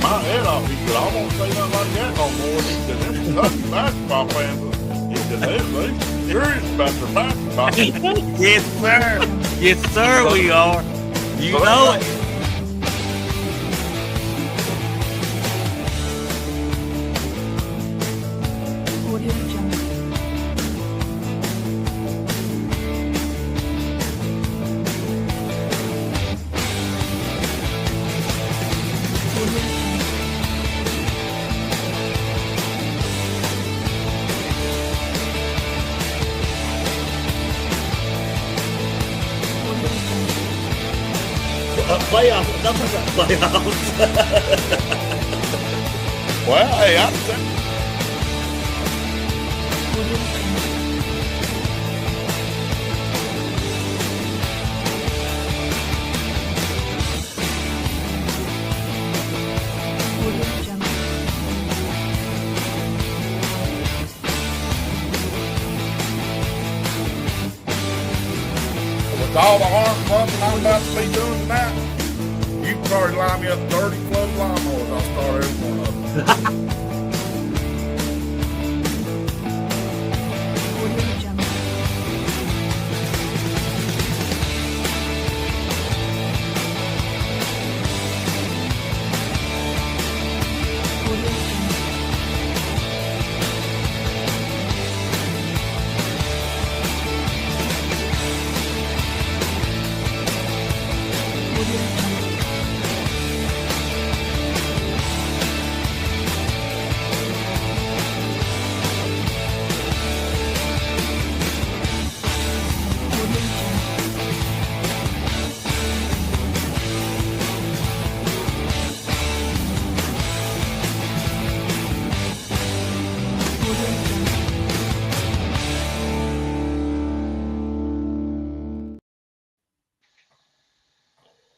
my head off. He said, I won't say nothing like that no more. He said, them Kentucky basketball fans, he said, they serious about their basketball. Yes, sir. Yes, sir, we are. You So know they- it. Audio Jungle. Audio Jungle. Audio Jungle. Playoffs. Nothing about playoffs. Well, hey, I'm saying, Audio Jungle. Audio Jungle. with all the arm pumping I'm about to be doing tonight, you can probably line me up 30 club lawnmowers. I'll start every one of them. Audio Jungle. Audio Jungle. Audio Jungle. Audio Jungle. Audio Jungle.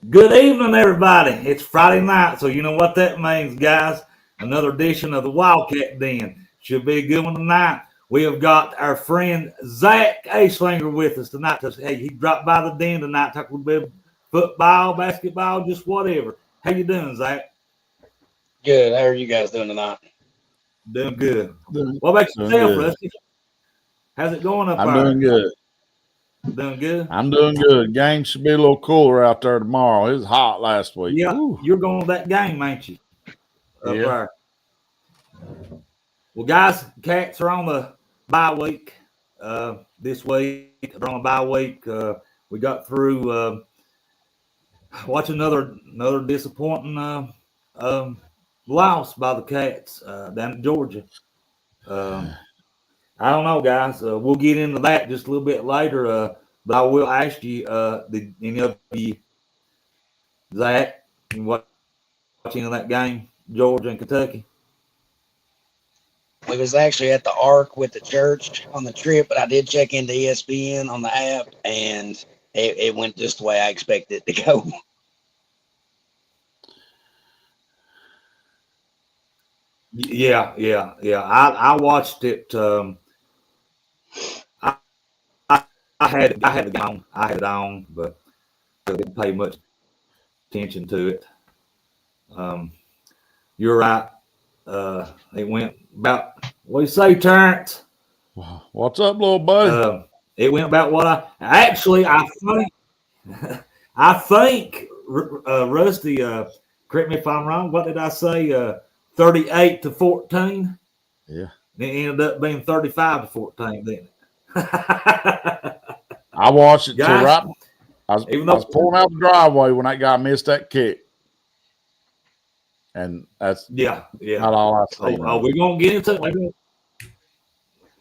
Good evening, everybody. It's Friday night, so you know what that means, guys. Another edition of the Wildcat Den. Should be a good one tonight. We have got our friend Zach Aslinger with us tonight. Hey, he dropped by the den tonight, talk a little bit of football, basketball, just whatever. How you doing, Zach? Good. How are you guys doing tonight? Doing good. Doing What about doing yourself, good. Rusty? How's it going up I'm there? doing good. Doing good? I'm doing good. Game should be a little cooler out there tomorrow. It was hot last week. Yeah, Woo. you're going to that game, ain't you? Up Yeah. there. Well, guys, Cats are on the bye week this week. They're on the bye week. We got through watch another disappointing loss by the Cats down in Georgia. I don't know, guys. We'll get into that just a little bit later. But I will ask you, did any of you, Zach, you watch any of that game, Georgia and Kentucky? We was actually at the Ark with the church on the trip, but I did check into ESPN on the app, and it went just the way I expected it to go. Yeah. I watched it. I had it on. I had it on, but I didn't pay much attention to it. You're right. It went about what do you say, Terrence? What's up, little buddy? It went about what I think. Rusty, correct me if I'm wrong. What did I say? 38-14. Yeah. It ended up being 35-14. Then. I watched it till Guys, right. I was pulling out the driveway when that guy missed that kick. And that's Yeah. not all I see. Oh, we're gonna get into it.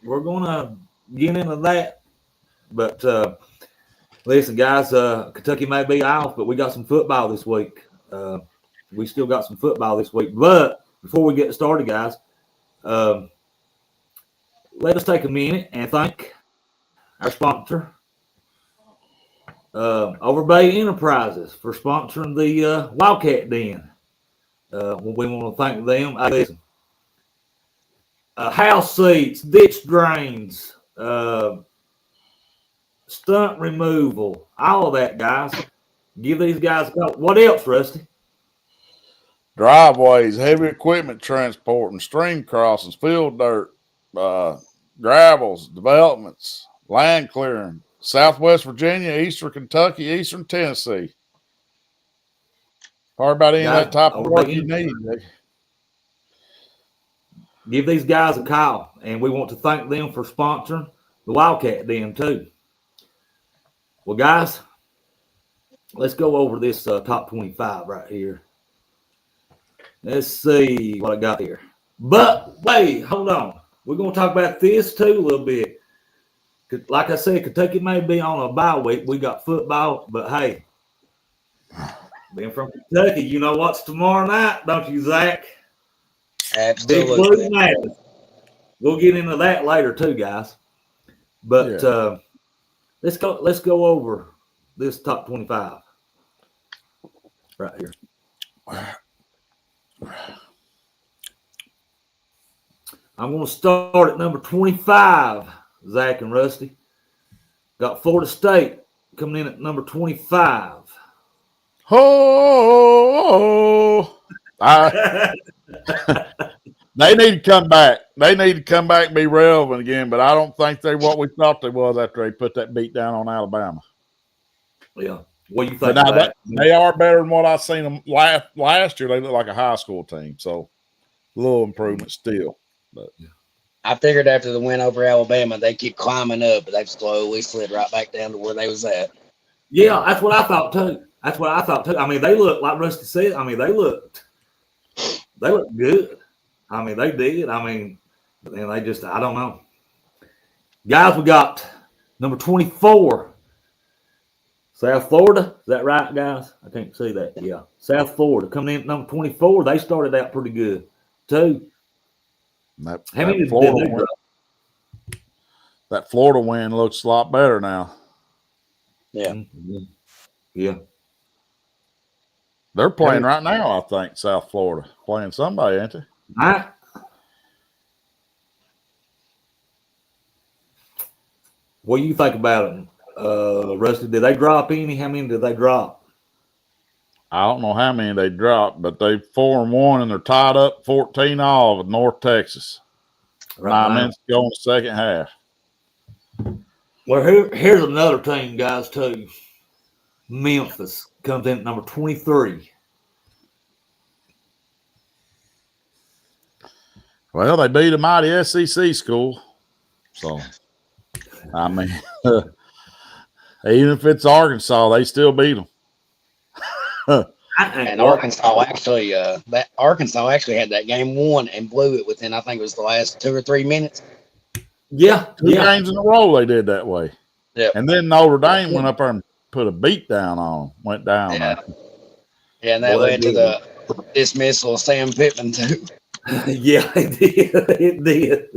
We're gonna get into that. But listen, guys, Kentucky may be off, but we got some football this week. We still got some football this week. But before we get started, guys, let us take a minute and thank our sponsor, Overbay Enterprises, for sponsoring the Wildcat Den. We want to thank them. Listen, house seats, ditch drains, stunt removal, all of that, guys. Give these guys a call. What else, Rusty? driveways, heavy equipment transporting, stream crossings, field dirt, gravels, developments, land clearing, Southwest Virginia, Eastern Kentucky, Eastern Tennessee. Or about any of that type of work you need. Give these guys a call, and we want to thank them for sponsoring the Wildcat Den too. Well, guys, let's go over this top 25 right here. Let's see what I got here. But wait, hold on. We're going to talk about this too a little bit. Like I said, Kentucky may be on a bye week. We got football, but hey, being from Kentucky, you know what's tomorrow night, don't you, Zach? Big Blue Madness. We'll get into that later too, guys. But let's go over this top 25 right here. I'm going to start at number 25, Zach and Rusty. Got Florida State coming in at number 25. Oh, they need to come back. They need to come back and be relevant again, but I don't think they're what we thought they was after they put that beat down on Alabama. Yeah. What do you think? They are better than what I seen them last year. They look like a high school team, so a little improvement still. But I figured after the win over Alabama, they keep climbing up, but they've slowly slid right back down to where they was at. Yeah, that's what I thought too. I mean, they look like Rusty said. I mean, they looked good. I mean, they did. I mean, and they just, I don't know. Guys, we got number 24, South Florida. Is that right, guys? I can't see that. Yeah, South Florida coming in at number 24. They started out pretty good too. How many did they drop? That Florida win looks a lot better now. Yeah. Mm-hmm. Yeah. They're playing right now, I think, South Florida. Playing somebody, ain't they? What do you think about it, Rusty? Did they drop any? How many did they drop? I don't know how many they dropped, but they 4-1 and they're tied up 14-all with North Texas. Right 9 minutes to go in the second half. Well, here's another team, guys, too. Memphis comes in at number 23. Well, they beat a mighty SEC school. So, I mean, even if it's Arkansas, they still beat them. And Arkansas actually had that game won and blew it within, I think it was the last 2 or 3 minutes. Yeah. Two games in a row they did that way. Yeah. And then Notre Dame went up there and put a beat down on them, went down. Yeah. Yeah, and that led to the dismissal of Sam Pittman, too. Yeah, it did. It did.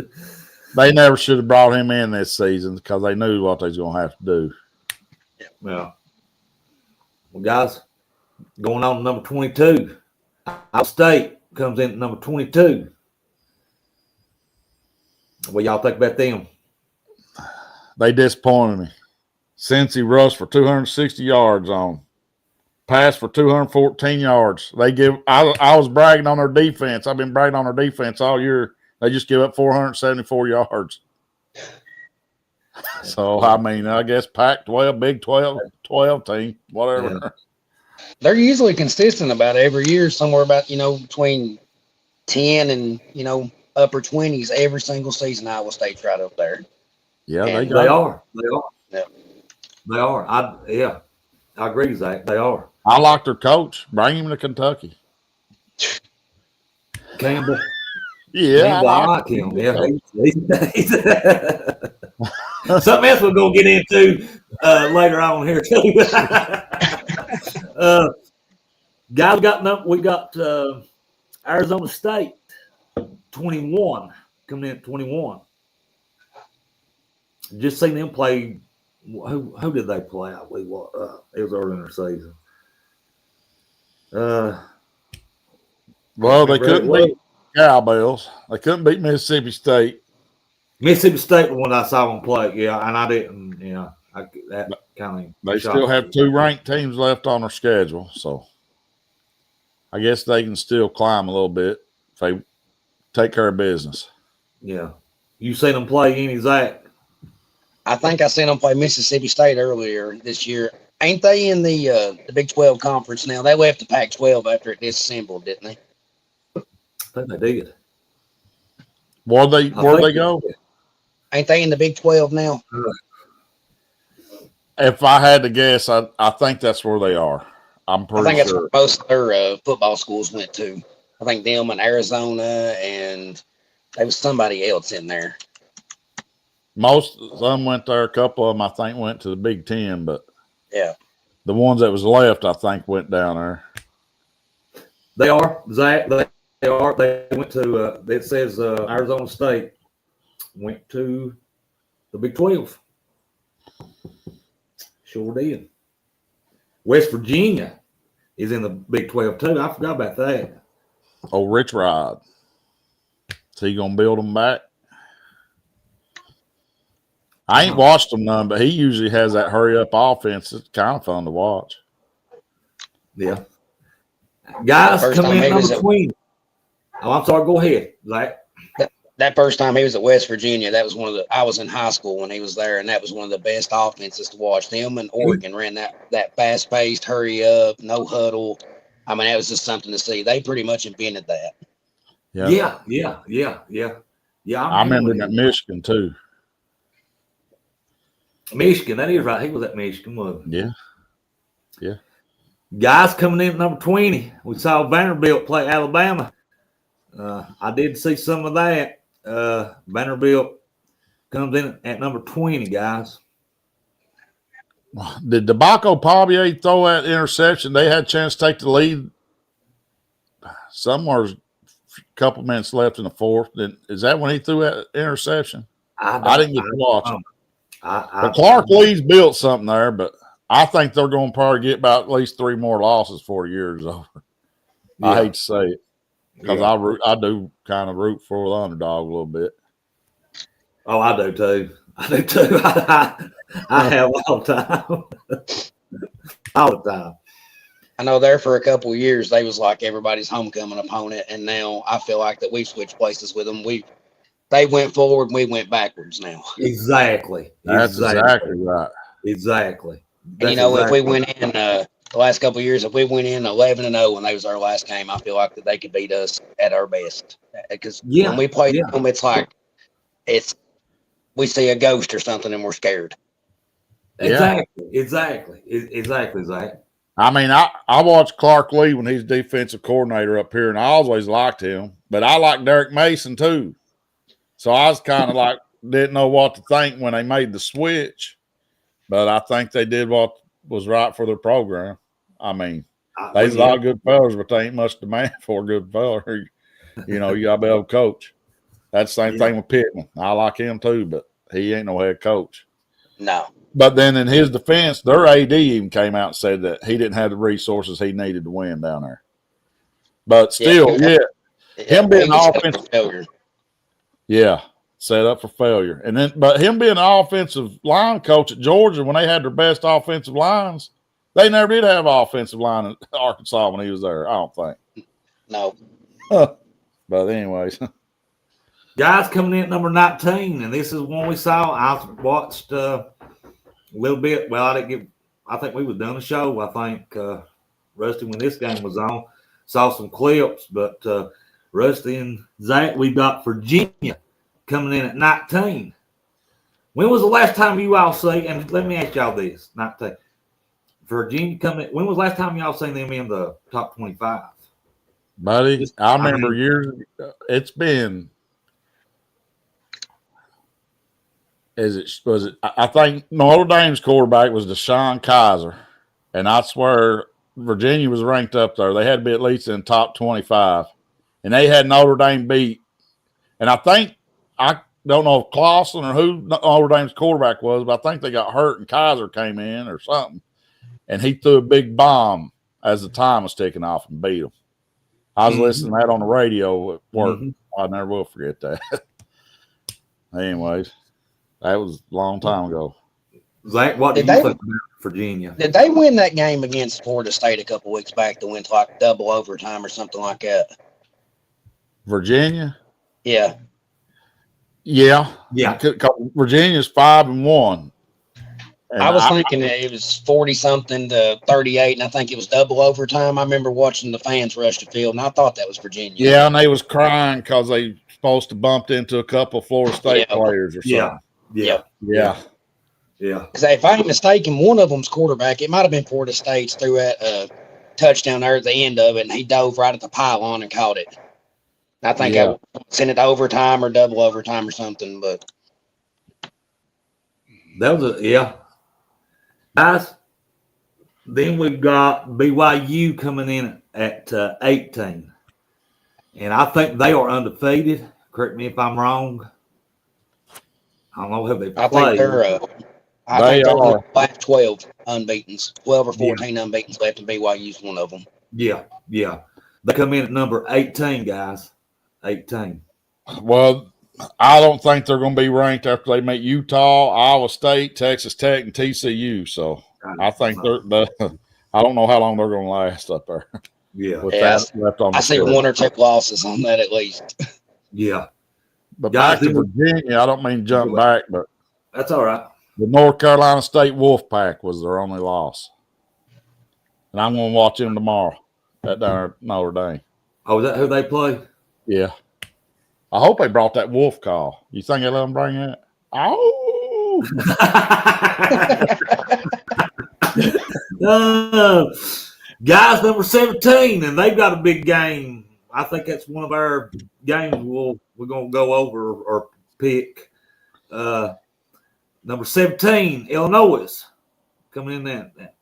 They never should have brought him in this season because they knew what they was going to have to do. Yeah. Well, guys, going on to number 22. Iowa State comes in at number 22. What y'all think about them? They disappointed me. Cincy rushed for 260 yards on. Passed for 214 yards. I was bragging on their defense. I've been bragging on their defense all year. They just give up 474 yards. So, I mean, I guess Pac-12, Big 12 team, whatever. Yeah. They're usually consistent about every year, somewhere about, between 10 and, upper 20s every single season. Iowa State's right up there. Yeah, they are. Yeah. They are. I agree, Zach. They are. I like their coach. Bring him to Kentucky. Campbell. Yeah, I like him. Yeah, something else we're gonna get into later on here too. Guys, we got Arizona State 21 coming in at 21. Just seen them play. Who did they play? I believe it was early in their season. Well, they couldn't beat Cowbells. They couldn't beat Mississippi State. Mississippi State was one I saw them play. Yeah, and I didn't. Yeah, that kind of. They still have 2 ranked teams left on their schedule. So, I guess they can still climb a little bit if they take care of business. Yeah. You seen them play any, Zach? I think I seen them play Mississippi State earlier this year. Ain't they in the Big 12 conference now? They left the Pac-12 after it disassembled, didn't they? I think they did. Where'd they go? Ain't they in the Big 12 now? If I had to guess, I think that's where they are. I'm I pretty think that's sure. where most of their football schools went to. I think them and Arizona, and there was somebody else in there. Some went there. A couple of them, I think, went to the Big Ten, but Yeah. the ones that was left, I think, went down there. They are, Zach. They are. They went to, it says Arizona State went to the Big 12. Sure did. West Virginia is in the Big 12 too. I forgot about that. Oh, Rich Rod. Is he going to build them back? I ain't watched him none, but he usually has that hurry-up offense. It's kind of fun to watch. Yeah. Guys First coming time in he was number 20. Oh, I'm sorry. Go ahead, Zach. That first time he was at West Virginia, that was I was in high school when he was there, and that was one of the best offenses to watch. Them and Oregon ran that fast-paced, hurry-up, no huddle. I mean, that was just something to see. They pretty much invented that. Yeah. I remember him at Michigan, too. Michigan, that is right. He was at Michigan, wasn't he? Yeah. Guys coming in at number 20. We saw Vanderbilt play Alabama. I did see some of that. Vanderbilt comes in at number 20, guys. Did DeBacco Pavia throw that interception? They had a chance to take the lead. Somewhere, a couple minutes left in the fourth. Is that when he threw that interception? I didn't get to watch it. But Clark Lee's built something there, but I think they're going to probably get about at least 3 more losses before the year is over. Yeah. I hate to say it because I do kind of root for the underdog a little bit. Oh, I do too. I have all the time. All the time. I know there for a couple of years they was like everybody's homecoming opponent, and now I feel like that we've switched places with them. They went forward and we went backwards now. Exactly. That's exactly right. Exactly. And, if we went in the last couple of years, if we went in 11-0 when they was our last game, I feel like that they could beat us at our best. Because when we play them, it's like we see a ghost or something and we're scared. Exactly, Zach. I mean, I watched Clark Lee when he's defensive coordinator up here, and I always liked him. But I like Derek Mason too. So I was kind of like didn't know what to think when they made the switch. But I think they did what was right for their program. I mean, there's a lot of good fellas, but they ain't much demand for a good fella. You got to be able to coach. That's the same thing with Pittman. I like him too, but he ain't no head coach. No. But then in his defense, their AD even came out and said that he didn't have the resources he needed to win down there. But still, him being offensive failure. Yeah, set up for failure. But him being an offensive line coach at Georgia when they had their best offensive lines, they never did have an offensive line in Arkansas when he was there, I don't think. No. But anyways. Guys coming in at number 19, and this is one we saw. I watched a little bit. Well, I think we was done a show. I think Rusty, when this game was on, saw some clips. But Rusty and Zach, we got Virginia coming in at 19. When was the last time you all see? And let me ask y'all this: 19. Virginia coming. When was the last time y'all seen them in the top 25? Buddy, I remember years. It's been. I think Notre Dame's quarterback was Deshaun Kaiser, and I swear Virginia was ranked up there. They had to be at least in the top 25, and they had Notre Dame beat. And I think I don't know if Clausen or who Notre Dame's quarterback was, but I think they got hurt and Kaiser came in or something, and he threw a big bomb as the time was ticking off and beat them. I was listening to that on the radio at work. I never will forget that. Anyways. That was a long time ago. Zach, what do Did you they- think about Virginia? Did they win that game against Florida State a couple weeks back that went to like double overtime or something like that? Virginia? Yeah. Yeah. Yeah. Virginia's 5-1. And I was thinking that it was 40 something to 38, and I think it was double overtime. I remember watching the fans rush the field, and I thought that was Virginia. Yeah, and they was crying because they supposed to bumped into a couple of Florida State players or something. Yeah. Yeah. Because if I'm mistaken, one of them's quarterback. It might have been Florida State's threw a touchdown there at the end of it, and he dove right at the pylon and caught it. I think I sent it to overtime or double overtime or something, but that was guys. Then we've got BYU coming in at 18, and I think they are undefeated. Correct me if I'm wrong. I don't know how they I played. think they're last 12 unbeatens, 12 or 14 unbeatens left, and BYU's one of them. Yeah. They come in at number 18, guys. 18. Well, I don't think they're going to be ranked after they meet Utah, Iowa State, Texas Tech, and TCU. So I think I don't know how long they're going to last up there. Yeah. With that left on I see one or two losses on that at least. Yeah. But Guys, back to Virginia, I don't mean to jump back, but that's all right. the North Carolina State Wolfpack was their only loss. And I'm going to watch them tomorrow at Notre Dame. Oh, is that who they play? Yeah. I hope they brought that wolf call. You think they let them bring it? Oh! Guys, number 17, and they've got a big game. I think that's one of our games we're going to go over or pick. Number 17, Illinois, coming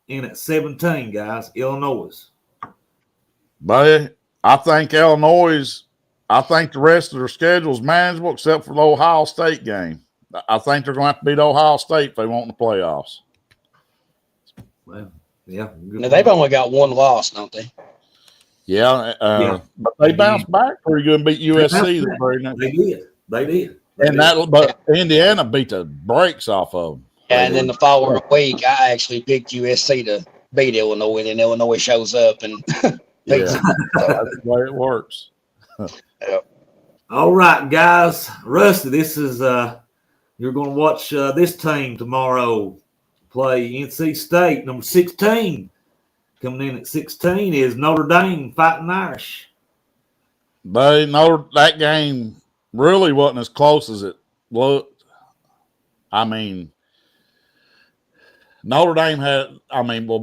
in at 17, guys. Illinois. But I think Illinois. I think the rest of their schedule is manageable except for the Ohio State game. I think they're going to have to beat Ohio State if they want the playoffs. Well, yeah. Now, they've only got one loss, don't they? Yeah. But they bounced back pretty good and beat USC. They did. But Indiana beat the brakes off of them. Yeah, and then the following week, I actually picked USC to beat Illinois, and Illinois shows up and beats them. That's the way it works. All right, guys. Rusty, this is you're going to watch this team tomorrow play NC State. Number 16 coming in at 16 is Notre Dame Fighting Irish. That game really wasn't as close as it looked. I mean, Notre Dame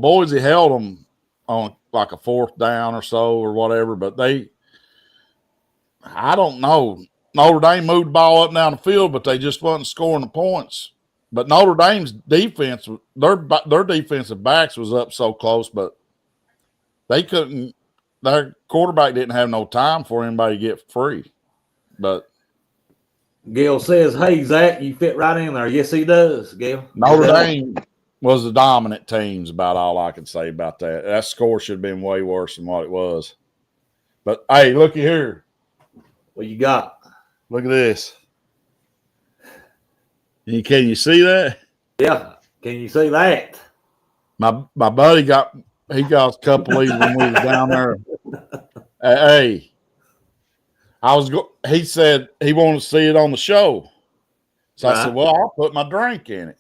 Boise held them on like a 4th down or so or whatever, but I don't know. Notre Dame moved the ball up and down the field, but they just wasn't scoring the points. But Notre Dame's defense, their defensive backs was up so close, but they couldn't. Their quarterback didn't have no time for anybody to get free. But Gail says, "Hey Zach, you fit right in there." Yes, he does. Gail. Notre Dame was the dominant teams. About all I can say about that. That score should have been way worse than what it was. But hey, looky here. What you got? Look at this. Can you see that? Yeah. Can you see that? My buddy got a couple of these when we was down there. Hey, he said he wanted to see it on the show. So I said, well, I'll put my drink in it.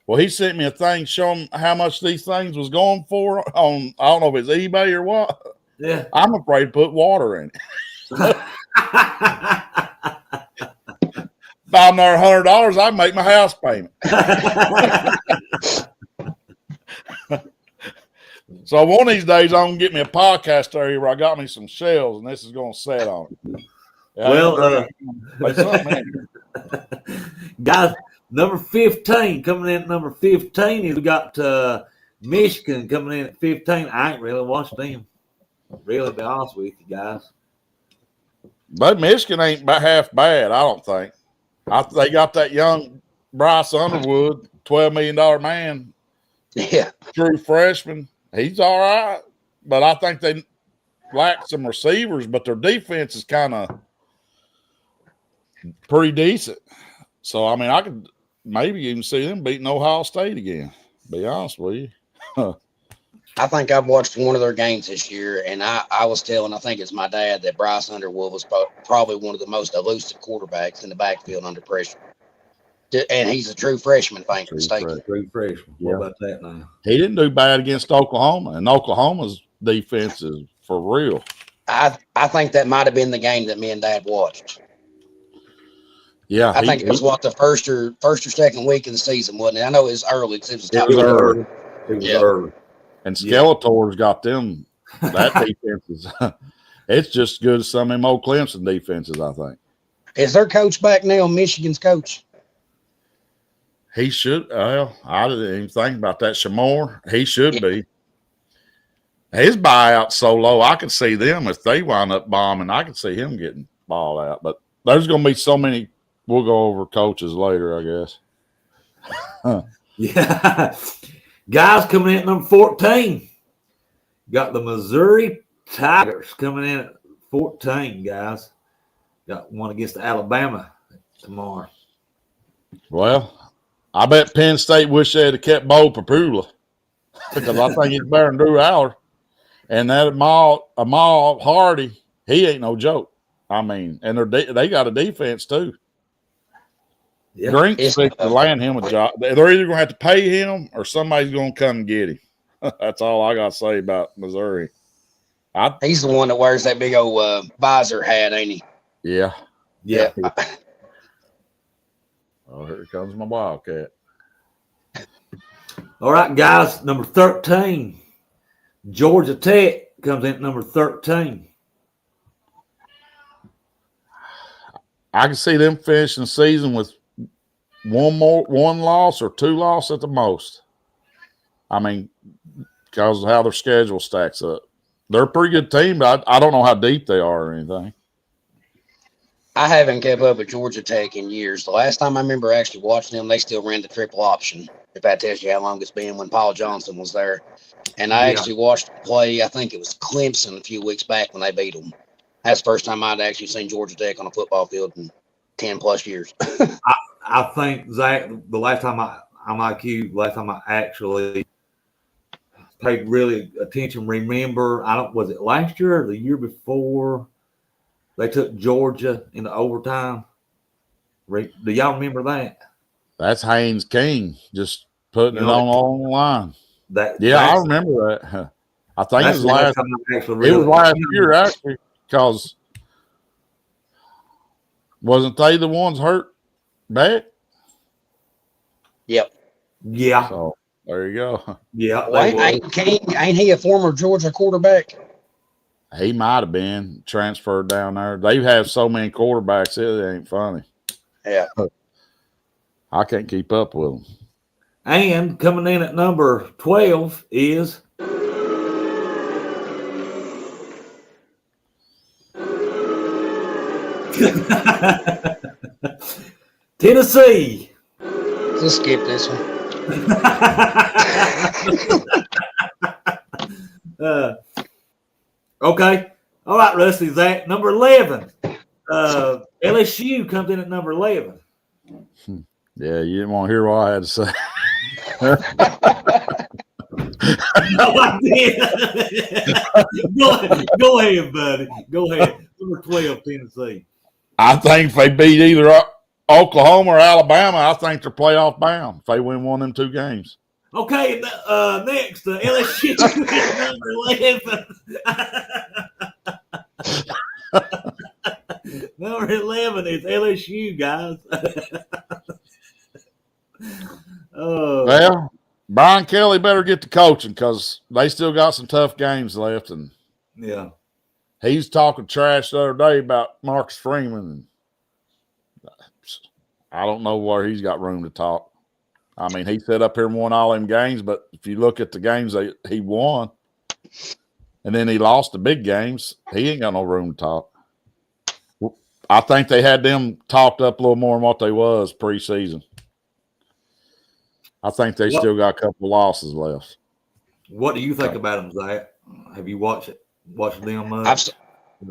Well, he sent me a thing showing how much these things was going for on, I don't know if it's eBay or what. Yeah. I'm afraid to put water in it. If I'm there $100, I make my house payment. So one of these days, I'm gonna get me a podcast area where I got me some shells, and this is gonna set on it. Well, guys, number 15 coming in at number 15 is we got Michigan coming in at 15. I ain't really watched them. Really, to be honest with you guys. But Michigan ain't half bad, I don't think. They got that young Bryce Underwood, $12 million man. Yeah. True freshman. He's all right. But I think they lack some receivers, but their defense is kind of pretty decent. So, I mean, maybe even see them beating Ohio State again. Be honest with you. I think I've watched one of their games this year, and I was telling, I think it's my dad, that Bryce Underwood was probably one of the most elusive quarterbacks in the backfield under pressure. And he's a true freshman, if I ain't mistaken. True freshman. Yeah. What about that now? He didn't do bad against Oklahoma, and Oklahoma's defense is for real. I think that might have been the game that me and Dad watched. Yeah, I think it was the first or second week of the season, wasn't it? I know it was early because it was top. It was early. It was early. And Skeletor's got them. That defense is it's just as good as some of them old Clemson defenses, I think. Is their coach back now, Michigan's coach? He should. Well, I didn't even think about that. Shamor, he should be. His buyout's so low, I could see them if they wind up bombing. I could see him getting balled out. But there's going to be so many. We'll go over coaches later, I guess. Yeah. Guys coming in at number 14. Got the Missouri Tigers coming in at 14, guys. Got one against Alabama tomorrow. Well, I bet Penn State wish they had kept Bo Papula because I think he's better than Drew Aller. And that Amal Hardy, he ain't no joke. I mean, and they got a defense too. Yeah. Drink's to land him a job. They're either going to have to pay him or somebody's going to come and get him. That's all I got to say about Missouri. He's the one that wears that big old visor hat, ain't he? Yeah. Yeah. Oh, here comes my Wildcat. All right, guys. Number 13. Georgia Tech comes in at number 13. I can see them finishing the season with one loss or two losses at the most. I mean, because of how their schedule stacks up. They're a pretty good team, but I don't know how deep they are or anything. I haven't kept up with Georgia Tech in years. The last time I remember actually watching them, they still ran the triple option, if that tells you how long it's been, when Paul Johnson was there. And I actually watched them play, I think it was Clemson a few weeks back when they beat them. That's the first time I'd actually seen Georgia Tech on a football field in 10 plus years. I think, Zach, the last time I actually paid really attention, was it last year or the year before they took Georgia into overtime? Do y'all remember that? That's Haynes King just putting it on the line. I remember that. I think it was last year, actually, because wasn't they the ones hurt bad? Yep. Yeah. So there you go. Yeah. Ain't he a former Georgia quarterback? He might have been transferred down there. They have so many quarterbacks, it ain't funny. Yeah. I can't keep up with them. And coming in at number 12 is Tennessee. Let's skip this one. Okay. All right, Rusty, Zach. Number 11. LSU comes in at number 11. Yeah, you didn't want to hear what I had to say. No, I did. Go ahead, buddy. Go ahead. Number 12, Tennessee. I think if they beat either Oklahoma or Alabama, I think they're playoff bound if they win one of them two games. Okay, next, LSU is number 11. Number 11 is LSU, guys. Well, Brian Kelly better get to coaching because they still got some tough games left. And yeah, he's talking trash the other day about Marcus Freeman. I don't know where he's got room to talk. I mean, he set up here and won all them games, but if you look at the games that he won, and then he lost the big games, he ain't got no room to talk. I think they had them talked up a little more than what they was preseason. I think they still got a couple of losses left. What do you think about them, Zach? Have you watched them?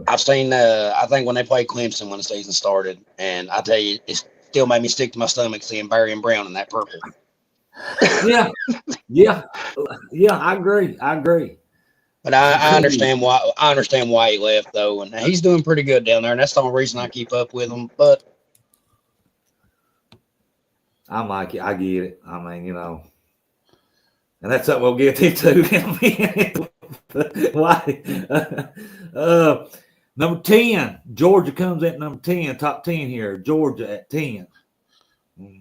I've seen. I think when they played Clemson when the season started, and I tell you, still made me stick to my stomach seeing Barry and Brown in that purple. Yeah, I agree. But I understand why. I understand why he left though, and he's doing pretty good down there, and that's the only reason I keep up with him. But I'm like, I get it. I mean, and that's something we'll get into in a minute. Why? Number 10, Georgia comes at number 10, top 10 here. Georgia at 10.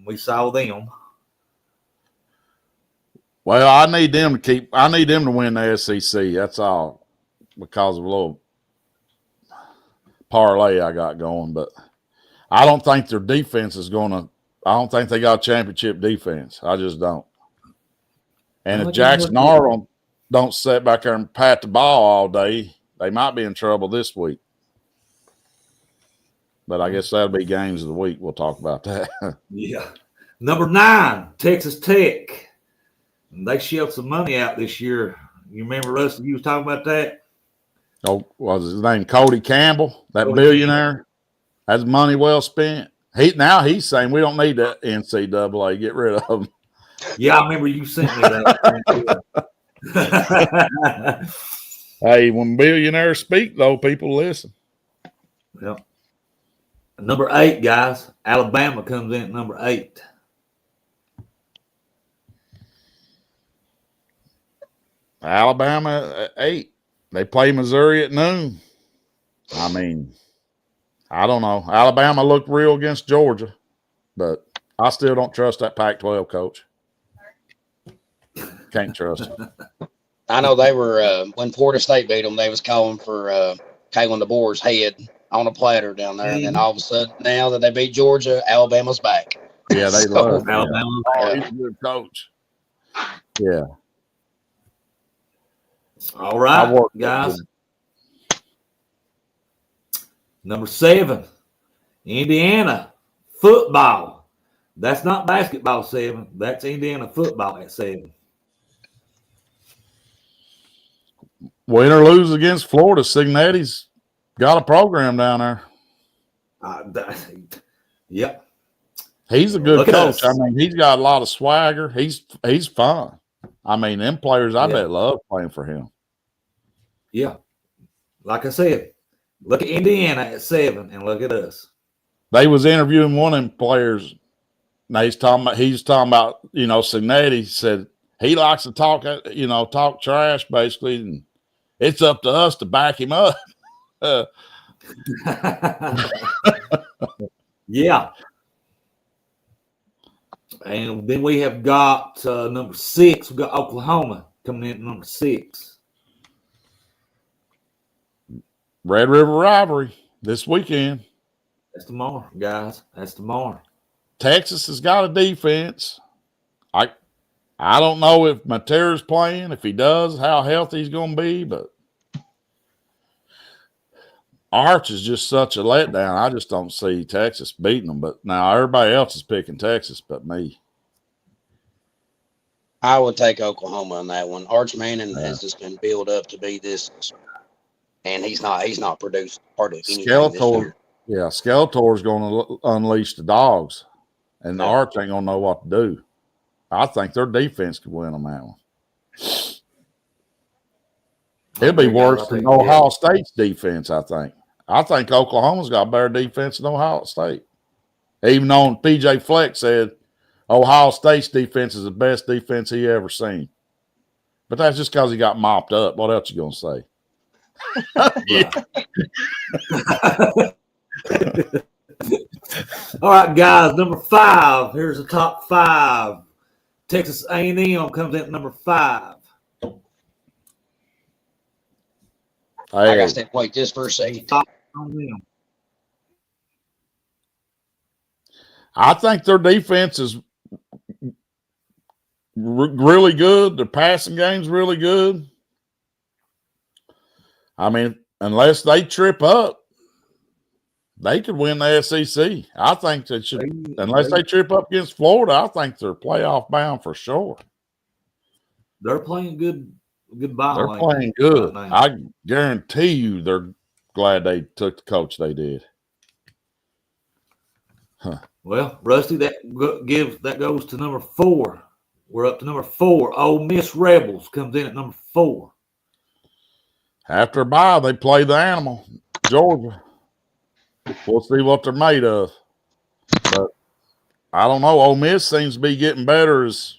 We saw them. Well, I need them to win the SEC. That's all, because of a little parlay I got going. But I don't think their defense is going to. I don't think they got a championship defense. I just don't. And if Jackson Arnold don't sit back there and pat the ball all day, they might be in trouble this week. But I guess that'll be games of the week. We'll talk about that. Yeah. Number 9, Texas Tech. They shelled some money out this year. You remember, Rusty, you was talking about that? Oh, was his name Cody Campbell, that Cody billionaire? That's money well spent. He's saying we don't need that NCAA. Get rid of them. Yeah, I remember you sent me that. Hey, when billionaires speak, though, people listen. Yeah. Number 8, guys. Alabama comes in at number 8. Alabama at 8. They play Missouri at noon. I mean, I don't know. Alabama looked real against Georgia, but I still don't trust that Pac-12 coach. Can't trust him. I know they were when Florida State beat them, they was calling for Kalen DeBoer's head on a platter down there, and then all of a sudden, now that they beat Georgia, Alabama's back. Yeah, they love Alabama. Oh, he's a good coach. Yeah. All right, guys. Number 7, Indiana football. That's not basketball 7. That's Indiana football at 7. Win or lose against Florida, Cignetti's got a program down there. Yep. He's a good Look at coach. us. I mean, he's got a lot of swagger. He's fun. I mean, them players, I bet love playing for him. Yeah. Like I said, look at Indiana at 7 and look at us. They was interviewing one of them players. Now he's talking about, Cignetti said he likes to talk, talk trash basically, and it's up to us to back him up. Yeah. And then we have got number 6. We've got Oklahoma coming in at number 6. Red River Rivalry this weekend. That's tomorrow, guys. That's tomorrow. Texas has got a defense. I don't know if Matera's playing. If he does, how healthy he's going to be. But Arch is just such a letdown. I just don't see Texas beating them. But now everybody else is picking Texas but me. I would take Oklahoma on that one. Arch Manning has just been built up to be this, and he's not produced part of anything this year. Yeah, Skeletor's going to unleash the dogs, and the Arch ain't going to know what to do. I think their defense could win on that one. It'll be worse than Ohio State's defense, I think. I think Oklahoma's got a better defense than Ohio State. Even though PJ Fleck said Ohio State's defense is the best defense he ever seen. But that's just because he got mopped up. What else you going to say? All right, guys, number 5. Here's the top 5. Texas A&M comes in at number 5. I got to step away just for a second. I think their defense is really good. Their passing game's really good. I mean, unless they trip up, they could win the SEC. I think they should. Unless they trip up against Florida, I think they're playoff bound for sure. They're playing good ball. They're playing good. I guarantee you they're glad they took the coach they did. Huh. Well, Rusty, that goes to number 4. We're up to number 4. Ole Miss Rebels comes in at number 4. After a bye, they play the animal, Georgia. We'll see what they're made of. But I don't know. Ole Miss seems to be getting better as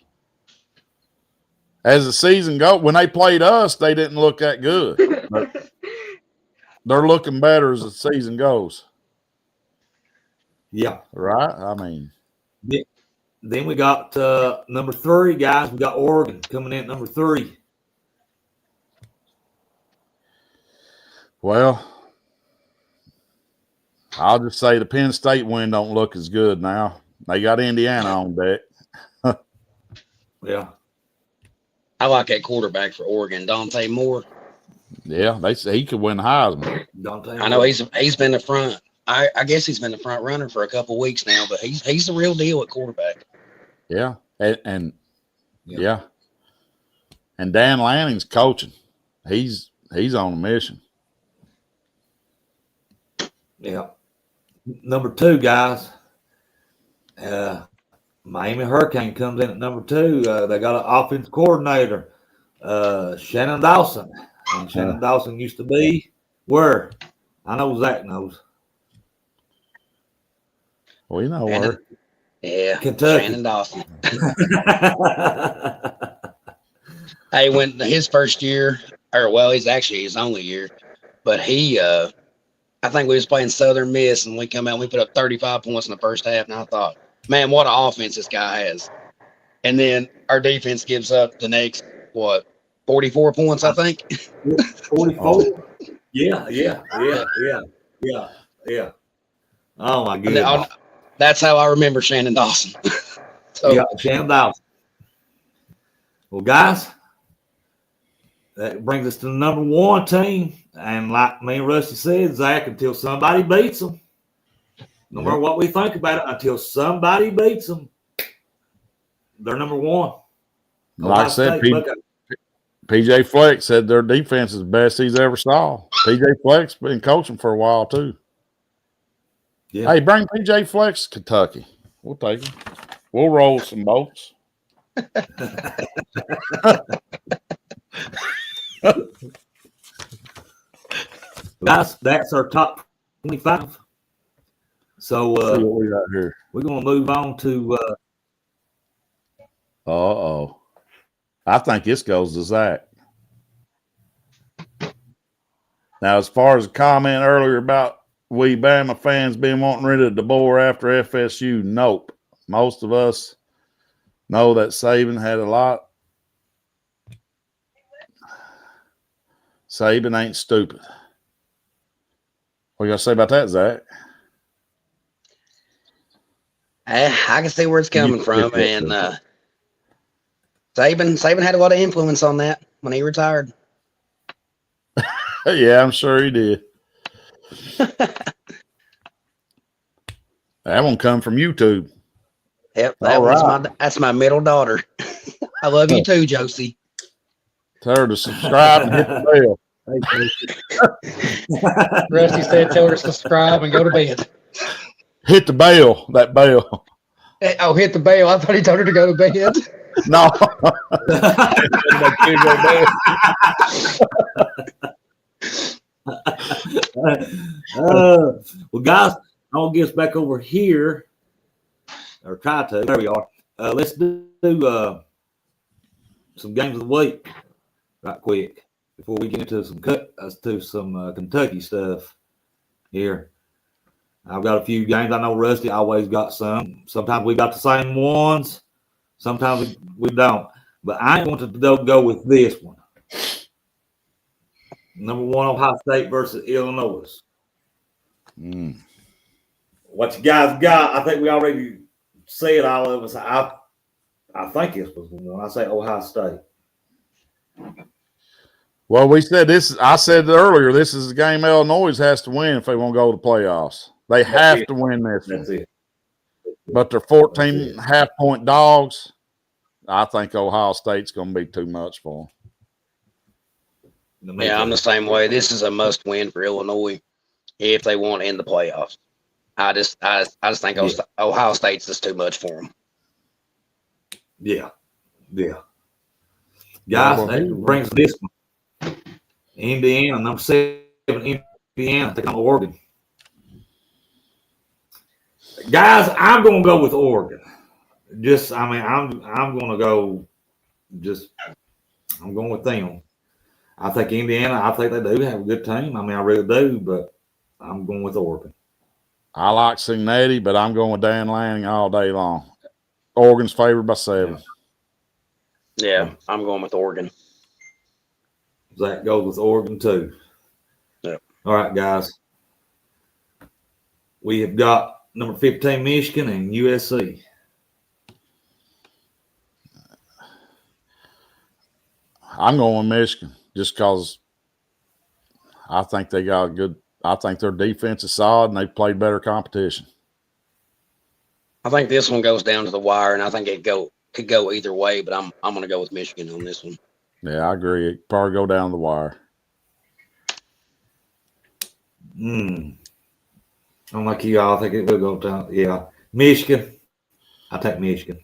the season goes. When they played us, they didn't look that good. But they're looking better as the season goes. Yeah. Right? I mean. Then we got number 3, guys. We got Oregon coming in at number 3. Well, I'll just say the Penn State win don't look as good now. They got Indiana on deck. Yeah. I like that quarterback for Oregon, Dante Moore. Yeah, they say he could win Heisman. I know he's been the front. I guess he's been the front runner for a couple weeks now, but he's the real deal at quarterback. Yeah, and yeah, and Dan Lanning's coaching. He's on a mission. Yeah. Number 2, guys. Miami Hurricane comes in at number 2. They got an offense coordinator, Shannon Dawson. And Shannon Dawson used to be where? I know Zach knows. We know where. Yeah, Kentucky. Shannon Dawson. Hey, when his first year, he's actually his only year, but I think we was playing Southern Miss, and we come out and we put up 35 points in the first half, and I thought, man, what an offense this guy has. And then our defense gives up the next, 44 points, I think? 44? Yeah. Oh, my goodness. That's how I remember Shannon Dawson. Yeah, Shannon Dawson. Well, guys, that brings us to the number 1 team. And like me and Rusty said, Zach, until somebody beats them, no matter what we think about it, until somebody beats them, they're number 1. Like I said, PJ Fleck said their defense is the best he's ever saw. PJ Fleck's been coaching for a while, too. Yeah. Hey, bring PJ Flex to Kentucky. We'll take him. We'll roll some boats. That's our top 25. So what we got here. We're going to move on to. I think this goes to Zach. Now, as far as a comment earlier about we Bama fans being wanting rid of DeBoer after FSU, nope. Most of us know that Saban had a lot. Saban ain't stupid. What you got to say about that, Zach? I can see where it's coming from, and Saban had a lot of influence on that when he retired. Yeah, I'm sure he did. That one come from YouTube. Yep, that's my middle daughter. I love you too, Josie. Tell her to subscribe and hit the bell. Rusty said, "Tell her to subscribe and go to bed." Hit the bell. That bell. Oh, hit the bell. I thought he told her to go to bed. No. Well, guys, I'll get us back over here, or try to. There we are. Let's do some games of the week right quick before we get into some Kentucky stuff here. I've got a few games. I know Rusty always got some. Sometimes we got the same ones. Sometimes we don't. But I want to go with this one. Number 1, Ohio State versus Illinois. What you guys got? I think we already said all of us. I think this was the one. I say Ohio State. Well, we said this. I said earlier, this is a game Illinois has to win if they want to go to the playoffs. They have to win this. That's it. But they're 14.5-point dogs. I think Ohio State's going to be too much for them. Yeah, I'm the same way. This is a must-win for Illinois if they want to end the playoffs. I just think Ohio State's just too much for them. Yeah. Guys, that brings this one. Indiana, number 7, Indiana, taking on Oregon. Guys, I'm going to go with Oregon. I'm going to go. I'm going with them. I think Indiana. I think they do have a good team. I really do, but I'm going with Oregon. I like Cincinnati, but I'm going with Dan Lanning all day long. Oregon's favored by 7. Yeah, I'm going with Oregon. Zach goes with Oregon too. Yep. All right, guys. We have got number 15 Michigan and USC. I'm going with Michigan just because I think they got a good. I think their defense is solid and they've played better competition. I think this one goes down to the wire, and I think it could go either way. But I'm going to go with Michigan on this one. Yeah, I agree. It probably go down the wire. I'm like you all. I think it will go down. Yeah, Michigan. I take Michigan.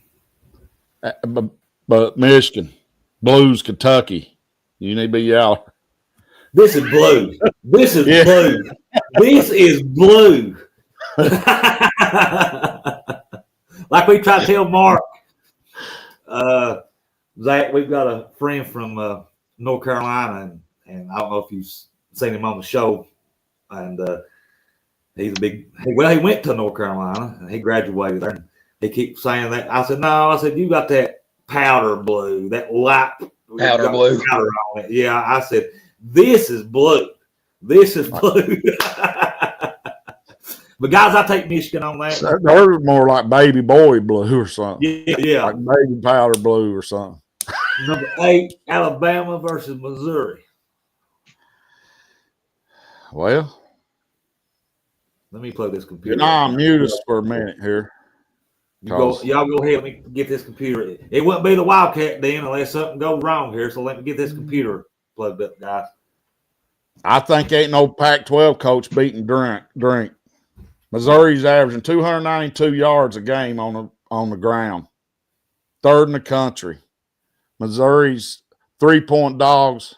But Michigan, Blues, Kentucky. You need to be yelling. This is blue. This is blue. This is blue. Like we try to tell Mark, Zach, we've got a friend from North Carolina, and I don't know if you've seen him on the show. And he's a big. He went to North Carolina and he graduated there. And he keeps saying that. I said, no. I said, you got that powder blue, that light powder blue. Powder on it. Yeah, I said, this is blue. This is blue. But guys, I take Michigan on that. They're more like baby boy blue or something. Yeah. Like baby powder blue or something. Number 8, Alabama versus Missouri. Well, let me plug this computer. I'll mute us for a minute here. Y'all go ahead. Let me get this computer. It wouldn't be the Wildcat then unless something goes wrong here. So let me get this computer plugged up, guys. I think ain't no Pac-12 coach beating Drink. Missouri's averaging 292 yards a game on the ground. 3rd in the country. Missouri's 3-point dogs,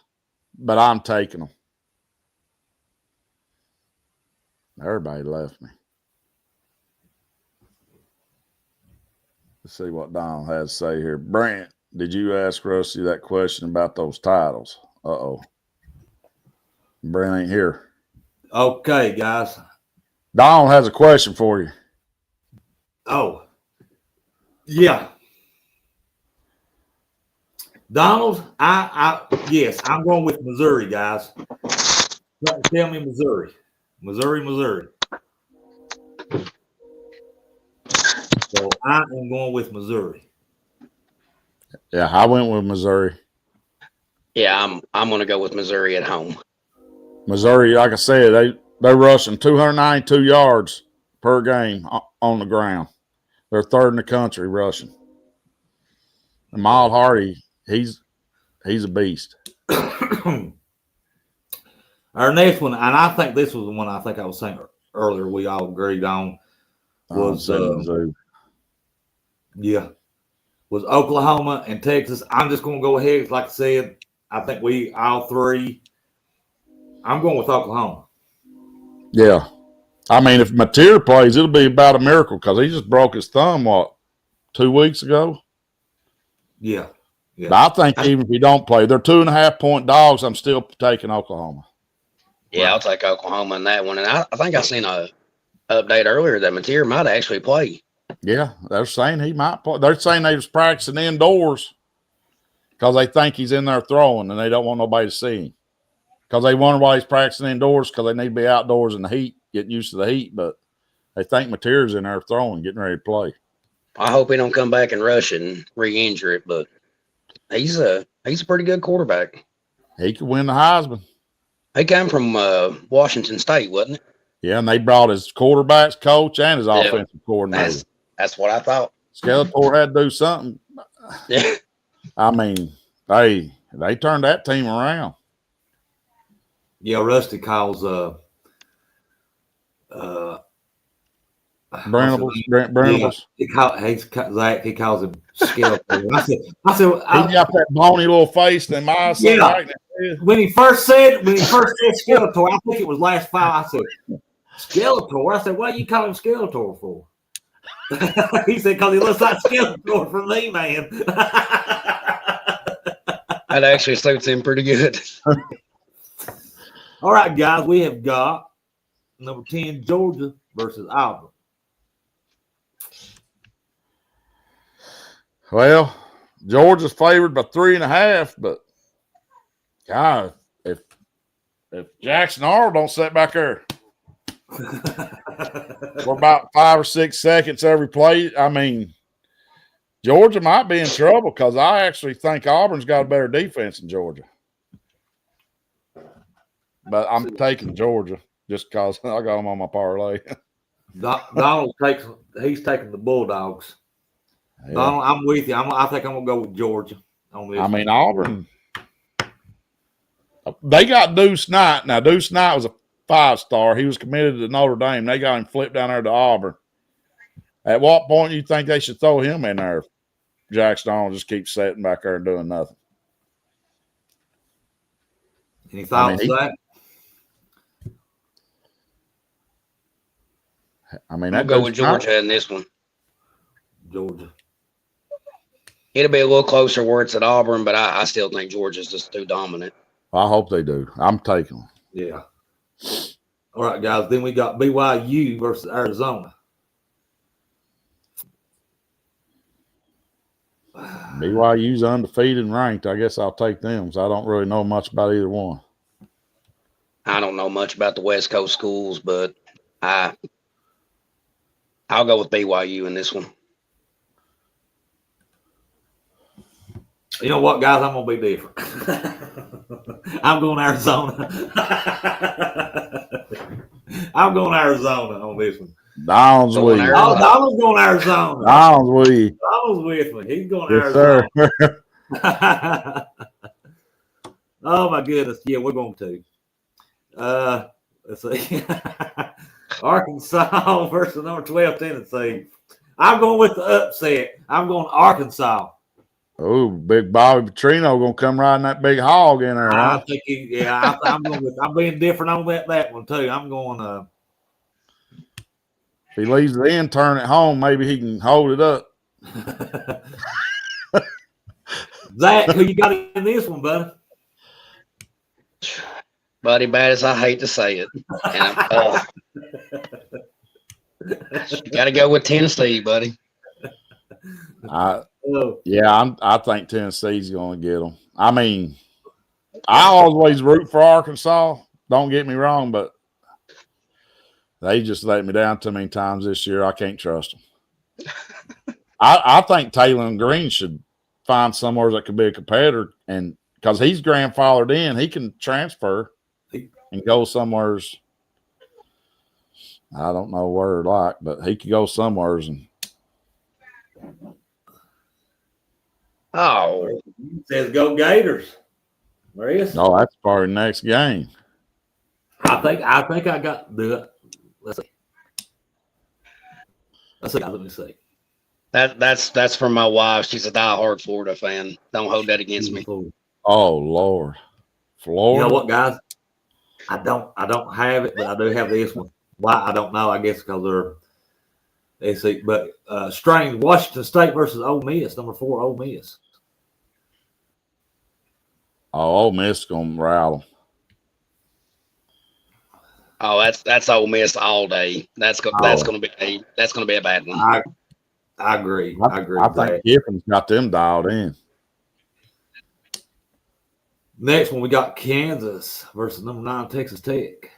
but I'm taking them. Everybody left me. Let's see what Donald has to say here. Brent, did you ask Rusty that question about those titles? Uh-oh. Brent ain't here. Okay, guys. Donald has a question for you. Oh. Yeah. Donald, yes, I'm going with Missouri, guys. Tell me Missouri. Missouri. So I am going with Missouri. Yeah, I went with Missouri. Yeah, I'm going to go with Missouri at home. Missouri, like I said, they're rushing 292 yards per game on the ground. They're 3rd in the country rushing. And Miles Hardy, he's a beast. Our next one, and I think this was the one I think I was saying earlier we all agreed on, was was Oklahoma and Texas. I'm just going to go ahead. Like I said, I think we all three. I'm going with Oklahoma. Yeah. I mean, if Mateer plays, it'll be about a miracle because he just broke his thumb, 2 weeks ago? Yeah. But I think even if he don't play, they're 2.5-point dogs. I'm still taking Oklahoma. Yeah, I'll take Oklahoma in that one. And I think I seen a update earlier that Mateer might actually play. Yeah, they're saying he might play. They're saying they was practicing indoors because they think he's in there throwing and they don't want nobody to see him. Because they wonder why he's practicing indoors because they need to be outdoors in the heat, getting used to the heat. But they think Mateer's in there throwing, getting ready to play. I hope he don't come back and rush it and re-injure it, but he's a pretty good quarterback. He could win the Heisman. He came from Washington State, wasn't it? Yeah, and they brought his quarterbacks coach and his offensive coordinator. That's what I thought. Skeletor had to do something. Yeah. I mean, they turned that team around. Yeah, Rusty calls Brent. He calls him Skeletor. I said, He got that bony little face and my eyes. Yeah. When he first said Skeletor, I think it was last fall. I said, Skeletor? I said, what you call him Skeletor for? He said, because he looks like Skeletor from me, man. That actually suits him pretty good. All right, guys, we have got number 10, Georgia versus Auburn. Well, Georgia's favored by 3.5, but God, if Jackson Arnold don't sit back there for about 5 or 6 seconds every play, I mean, Georgia might be in trouble because I actually think Auburn's got a better defense than Georgia. But I'm taking Georgia just because I got them on my parlay. Donald he's taking the Bulldogs. Yeah. Donald, I'm with you. I think I'm gonna go with Georgia on this. I mean, Auburn. They got Deuce Knight. Now, Deuce Knight was a 5-star. He was committed to Notre Dame. They got him flipped down there to Auburn. At what point do you think they should throw him in there? Jackson Arnold just keeps sitting back there and doing nothing. Any thoughts on that? I mean, I'll go with Georgia in this one. Georgia. It'll be a little closer where it's at Auburn, but I still think Georgia's just too dominant. I hope they do. I'm taking them. Yeah. All right, guys. Then we got BYU versus Arizona. BYU's undefeated and ranked. I guess I'll take them. So I don't really know much about either one. I don't know much about the West Coast schools, but I'll go with BYU in this one. You know what, guys? I'm going to be different. I'm going Arizona. I'm going Arizona on this one. Donald's with you. Donald's going Arizona. Donald's with you. Donald's with me. He's going yes, Arizona. Sir. Oh, my goodness. Yeah, we're going to. Let's see. Arkansas versus number 12, Tennessee. I'm going with the upset. I'm going Arkansas. Oh, big Bobby Petrino gonna come riding that big hog in there. I think I'm going with. I'm being different on that one too. I'm going. If he leaves the intern at home, maybe he can hold it up. Zach, who you got in this one, buddy? Buddy, bad as I hate to say it, and you got to go with Tennessee, buddy. I think Tennessee's going to get them. I mean, I always root for Arkansas. Don't get me wrong, but they just let me down too many times this year. I can't trust them. I think Taylor Green should find somewhere that could be a competitor, and because he's grandfathered in, he can transfer and go somewheres. I don't know where like, but he could go somewheres and. Oh, it says go Gators. Where is? No, that's part of the next game. I think I got the. Let's see. Let me see. That's from my wife. She's a diehard Florida fan. Don't hold that against me. Oh Lord, Florida. You know what, guys? I don't have it, but I do have this one. Why I don't know. I guess because they're. They see, but strange. Washington State versus Ole Miss, number 4, Ole Miss. Oh, Ole Miss gonna rattle. Oh, that's Ole Miss all day. That's gonna be a bad one. I agree. I think Kiffin's got them dialed in. Next one, we got Kansas versus number 9, Texas Tech.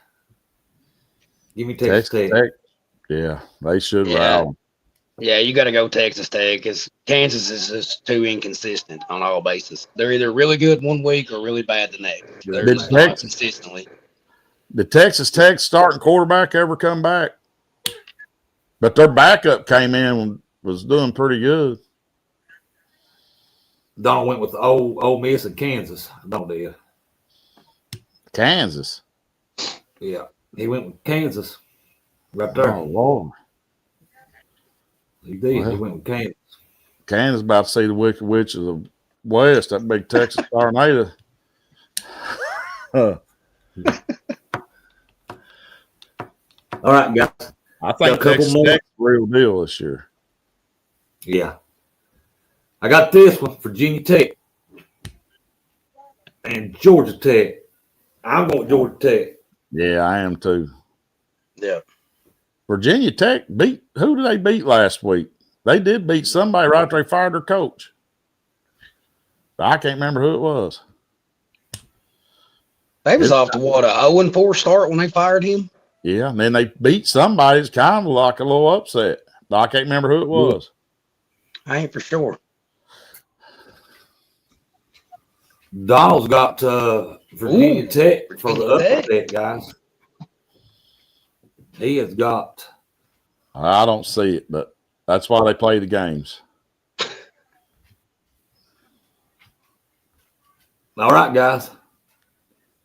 Give me Texas Tech. Yeah, they should rattle. Yeah, you got to go Texas Tech because Kansas is just too inconsistent on all bases. They're either really good one week or really bad the next. They're just not consistently. Did Texas Tech starting quarterback ever come back? But their backup came in and was doing pretty good. Donald went with Ole Miss and Kansas. Don't did. Kansas. Yeah, he went with Kansas. Right there. Oh Lord. He did. Well, He went with Kansas. Kansas about to see the Wicked Witch of the West, that big Texas tornado. All right, guys. I Got a think couple Texas more. Tech's the real deal this year. Yeah. I got this one, Virginia Tech and Georgia Tech. I'm going Georgia Tech. Yeah, I am too. Yeah. Virginia Tech beat, who did they beat last week? They did beat somebody right after they fired their coach. I can't remember who it was. They was off to what, a 0-4 start when they fired him? Yeah, and then they beat somebody. It's kind of like a little upset. But I can't remember who it was. I ain't for sure. Donald's got Virginia Tech for the Virginia upset, guys. He has got. I don't see it, but that's why they play the games. All right, guys.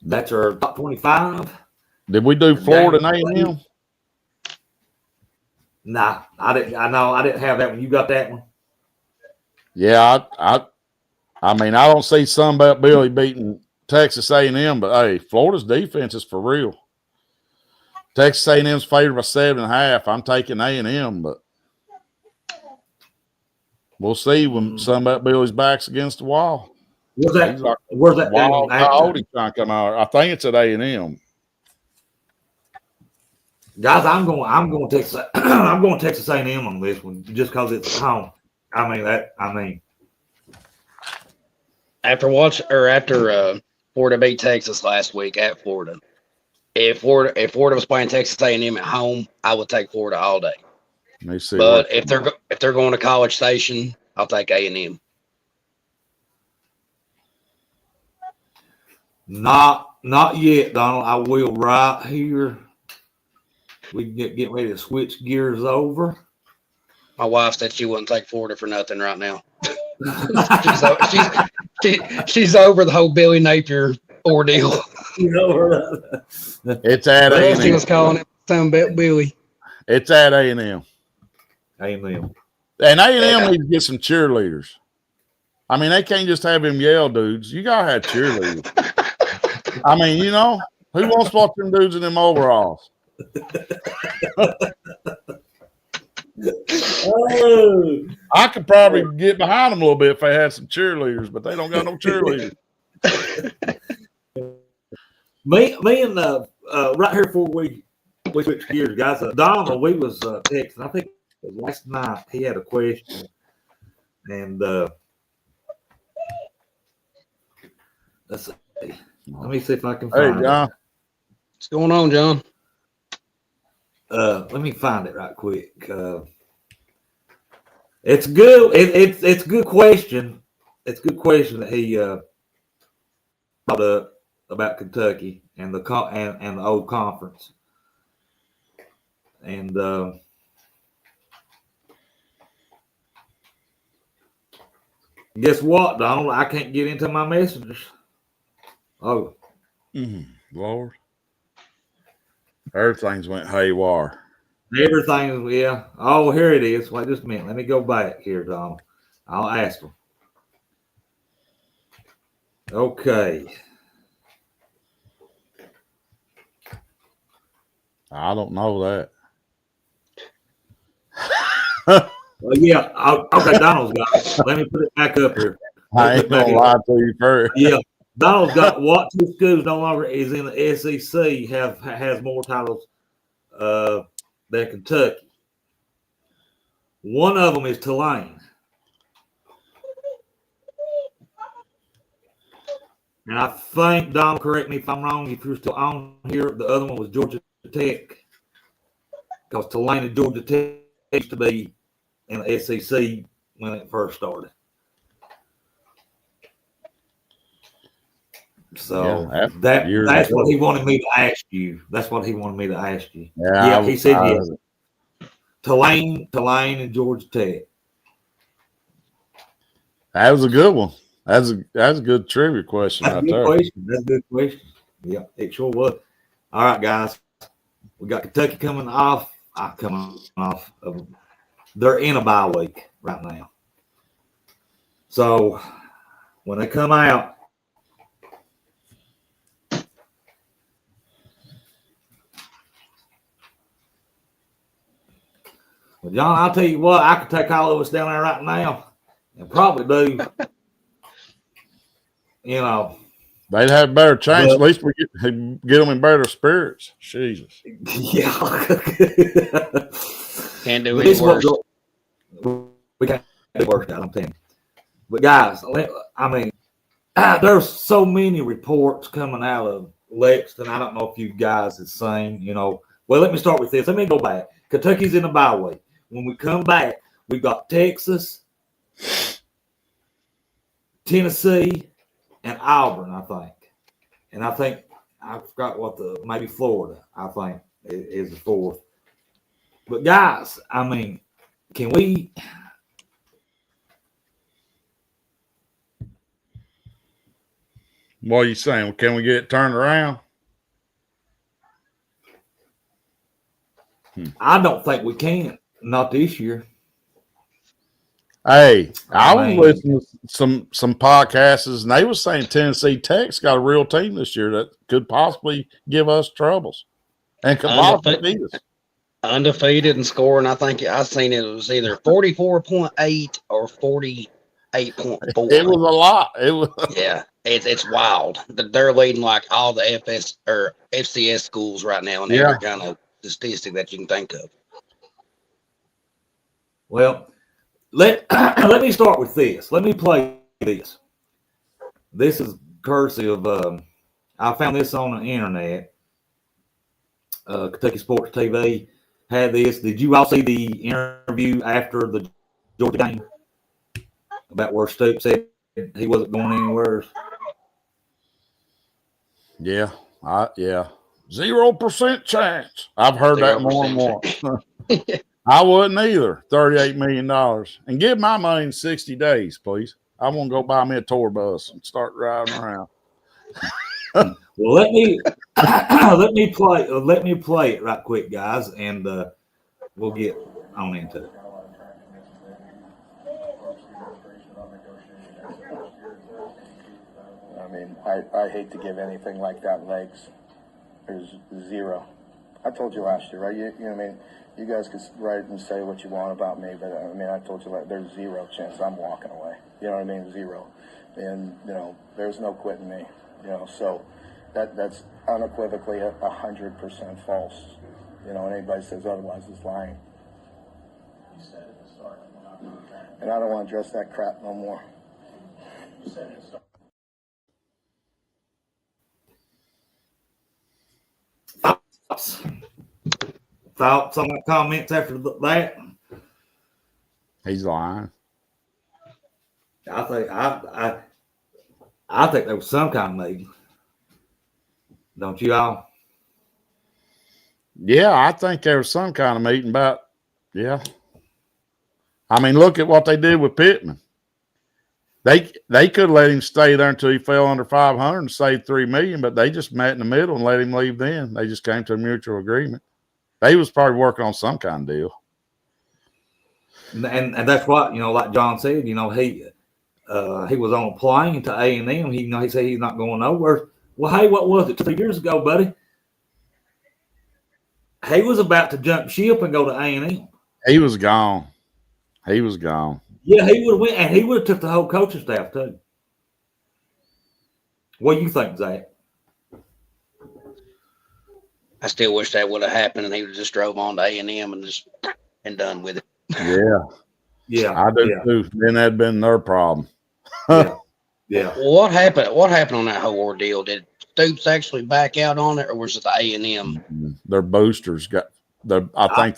That's our top 25. Did we do Florida and A&M? Nah, I didn't. I know I didn't have that one. You got that one? Yeah, I mean, I don't see Sunbelt Billy beating Texas A&M, but hey, Florida's defense is for real. Texas A&M's favored by 7.5. I'm taking A&M, but we'll see when Sunbelt Billy's back's against the wall. Where's that? He's like, Where's that wow, game? how old he trying to come out? I think it's at A&M. Guys, I'm going Texas. I'm going Texas A&M on this one just because it's at home. I mean. After Florida beat Texas last week at Florida, if Florida was playing Texas A&M at home, I would take Florida all day. Let me see. But if they're going to College Station, I'll take A&M. Not yet, Donald. I will right here. We can get ready to switch gears over. My wife said she wouldn't take Florida for nothing right now. she's over the whole Billy Napier ordeal. It's at A&M. She was calling it Sunbelt Billy. It's at A&M. A&M. And A&M needs to get some cheerleaders. I mean, they can't just have him yell dudes. You got to have cheerleaders. I mean, you know, who wants to watch them dudes in them overalls? I could probably get behind them a little bit if they had some cheerleaders, but they don't got no cheerleaders. Me and right here before we switch gears, guys. Donald, we was texting. I think it was last night. He had a question, and let's see. Let me see if I can find Hey, John. What's going on, John? Let me find it right quick. It's good. It's a good question. It's a good question that he brought up about Kentucky and the and the old conference. And guess what, Donald? I can't get into my messengers. Oh, Lord. Everything's went haywire. everything, yeah. Oh, here it is. Wait just a minute. Let me go back here, Donald. I'll ask him. Okay. I don't know that. Yeah. Okay, Donald's got it. Let me put it back up here. I ain't gonna lie to you first. Yeah. Donald's got what two schools no longer is in the SEC has more titles than Kentucky. One of them is Tulane. And I think, Donald, correct me if I'm wrong, if you're still on here, the other one was Georgia Tech. Because Tulane and Georgia Tech used to be in the SEC when it first started. So Yeah, that's what he wanted me to ask you. That's what he wanted me to ask you. Yeah, he said yes. Tulane, and Georgia Tech. That was a good one. That's a good trivia question That's right a good there. question. That's a good question. Yeah, it sure was. All right, guys. We got Kentucky coming off. they're in a bye week right now. So when they come out, well, John, I'll tell you what, I could take all of us down there right now and probably do, you know. They'd have better chance. At But- least we get them in better spirits. Jesus. Yeah. Can't do But any this is what worse. we can't do worse, guys, I'm telling you. But guys, I mean, there's so many reports coming out of Lexington. I don't know if you guys have seen, you know. Well, let me start with this. Let me go back. Kentucky's in the bye week. When we come back, we've got Texas, Tennessee, and Auburn, I think. And I think I forgot what maybe Florida, I think, is the fourth. But guys, I mean, can we? What are you saying? Can we get it turned around? I don't think we can. Not this year. Hey, I was mean- listening to some podcasts, and they were saying Tennessee Tech's got a real team this year that could possibly give us troubles and could possibly beat us. Undefeated and scoring. I think I seen it was either 44.8 or 48.4. It was a lot. It was. Yeah, it's wild. They're leading like all the FS or FCS schools right now in every kind of statistic that you can think of. Well, let me start with this. Let me play this. This is courtesy of I found this on the internet. Kentucky Sports TV had this. Did you all see the interview after the Georgia game about where Stoops said he wasn't going anywhere? Yeah. 0% chance. I've heard that more and more. I wouldn't either. $38 million. And give my money in 60 days, please. I want to go buy me a tour bus and start riding around. Well, let me play it right quick, guys, and we'll get on into it. I mean, I hate to give anything like that legs. There's zero. I told you last year, right? You know what I mean? You guys could write and say what you want about me, but I mean, I told you there's zero chance I'm walking away. You know what I mean? Zero. And, you know, there's no quitting me. You know, so that's unequivocally 100% false. You know, and anybody says otherwise is lying. You said at the start. And I don't want to address that crap no more. You said at the start. Thoughts on my comments after that? He's lying. I think there was some kind of meeting. Don't you all? Yeah, I think there was some kind of meeting about, yeah. I mean, look at what they did with Pittman. They could let him stay there until he fell under 500 and saved $3 million, but they just met in the middle and let him leave then. They just came to a mutual agreement. They was probably working on some kind of deal. And that's what, you know, like John said, you know, he was on a plane to A&M. He said he's not going nowhere. Well, hey, what was it 2 years ago, buddy? He was about to jump ship and go to A&M. He was gone. He was gone. Yeah, he would have went, and he would have took the whole coaching staff too. What do you think, Zach? I still wish that would have happened, and he would have just drove on to A&M and just and done with it. Yeah. Yeah, I do too. Then that'd been their problem. Yeah. Well, what happened? What happened on that whole ordeal? Did Stoops actually back out on it, or was it the A&M? Their boosters got I think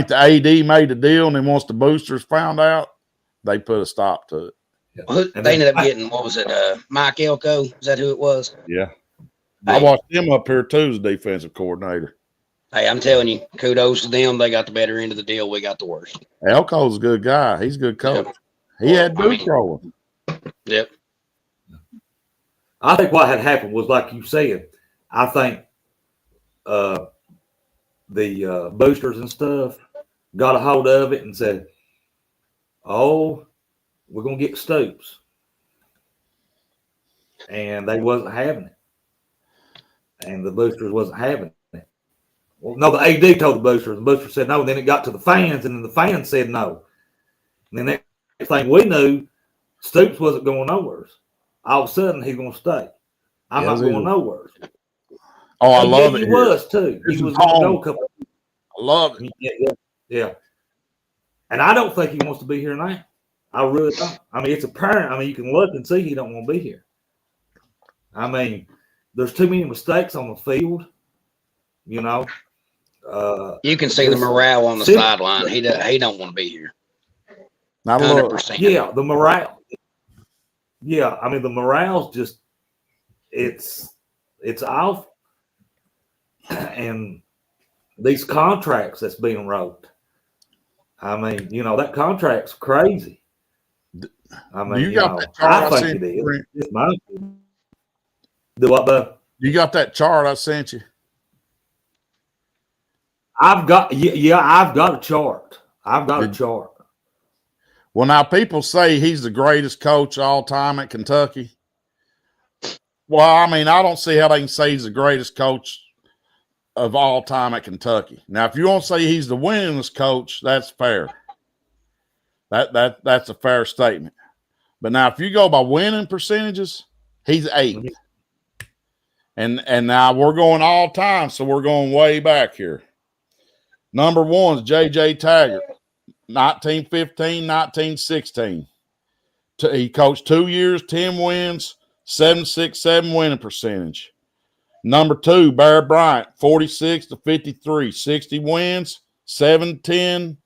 the AD made a deal, and then once the boosters found out, they put a stop to it. Well, they ended up getting, what was it? Mike Elko? Is that who it was? Yeah. I watched him up here too as defensive coordinator. Hey, I'm telling you, kudos to them. They got the better end of the deal. We got the worst. Elko's a good guy. He's a good coach. Yep. He had boots rolling. Yep. I think what had happened was, like you said, I think the boosters and stuff got a hold of it and said, "Oh, we're gonna get Stoops," and they wasn't having it, and the boosters wasn't having it. Well, no, the AD told the boosters, and the boosters said no. And then it got to the fans, and then the fans said no. And then next thing we knew, Stoops wasn't going nowhere. All of a sudden, he's gonna stay. I'm not going nowhere. Oh, I love it. He was too. This He is was going to home. go a couple. I love it. Yeah. And I don't think he wants to be here now. I really don't. I mean, it's apparent. I mean, you can look and see he don't want to be here. I mean, there's too many mistakes on the field. You know. You can see the morale on the sideline. He don't want to be here. 100%. Yeah, the morale. Yeah, I mean the morale's just it's off, and these contracts that's being wrote. I mean, you know, that contract's crazy. I mean, you got that chart I I think sent it you? is. It's my opinion. Do what, bud? You got that chart I sent you? I've got I've got a chart. I've got a chart. Well, now people say he's the greatest coach of all time at Kentucky. Well, I mean, I don't see how they can say he's the greatest coach of all time at Kentucky. Now, if you want to say he's the winningest coach, that's fair. That's a fair statement. But now, if you go by winning percentages, he's 8th. And now we're going all time, so we're going way back here. Number 1 is J.J. Taggart, 1915, 1916. He coached 2 years, 10 wins, 7.67 winning percentage. Number 2, Bear Bryant, 46 to 53, 60 wins, 7.10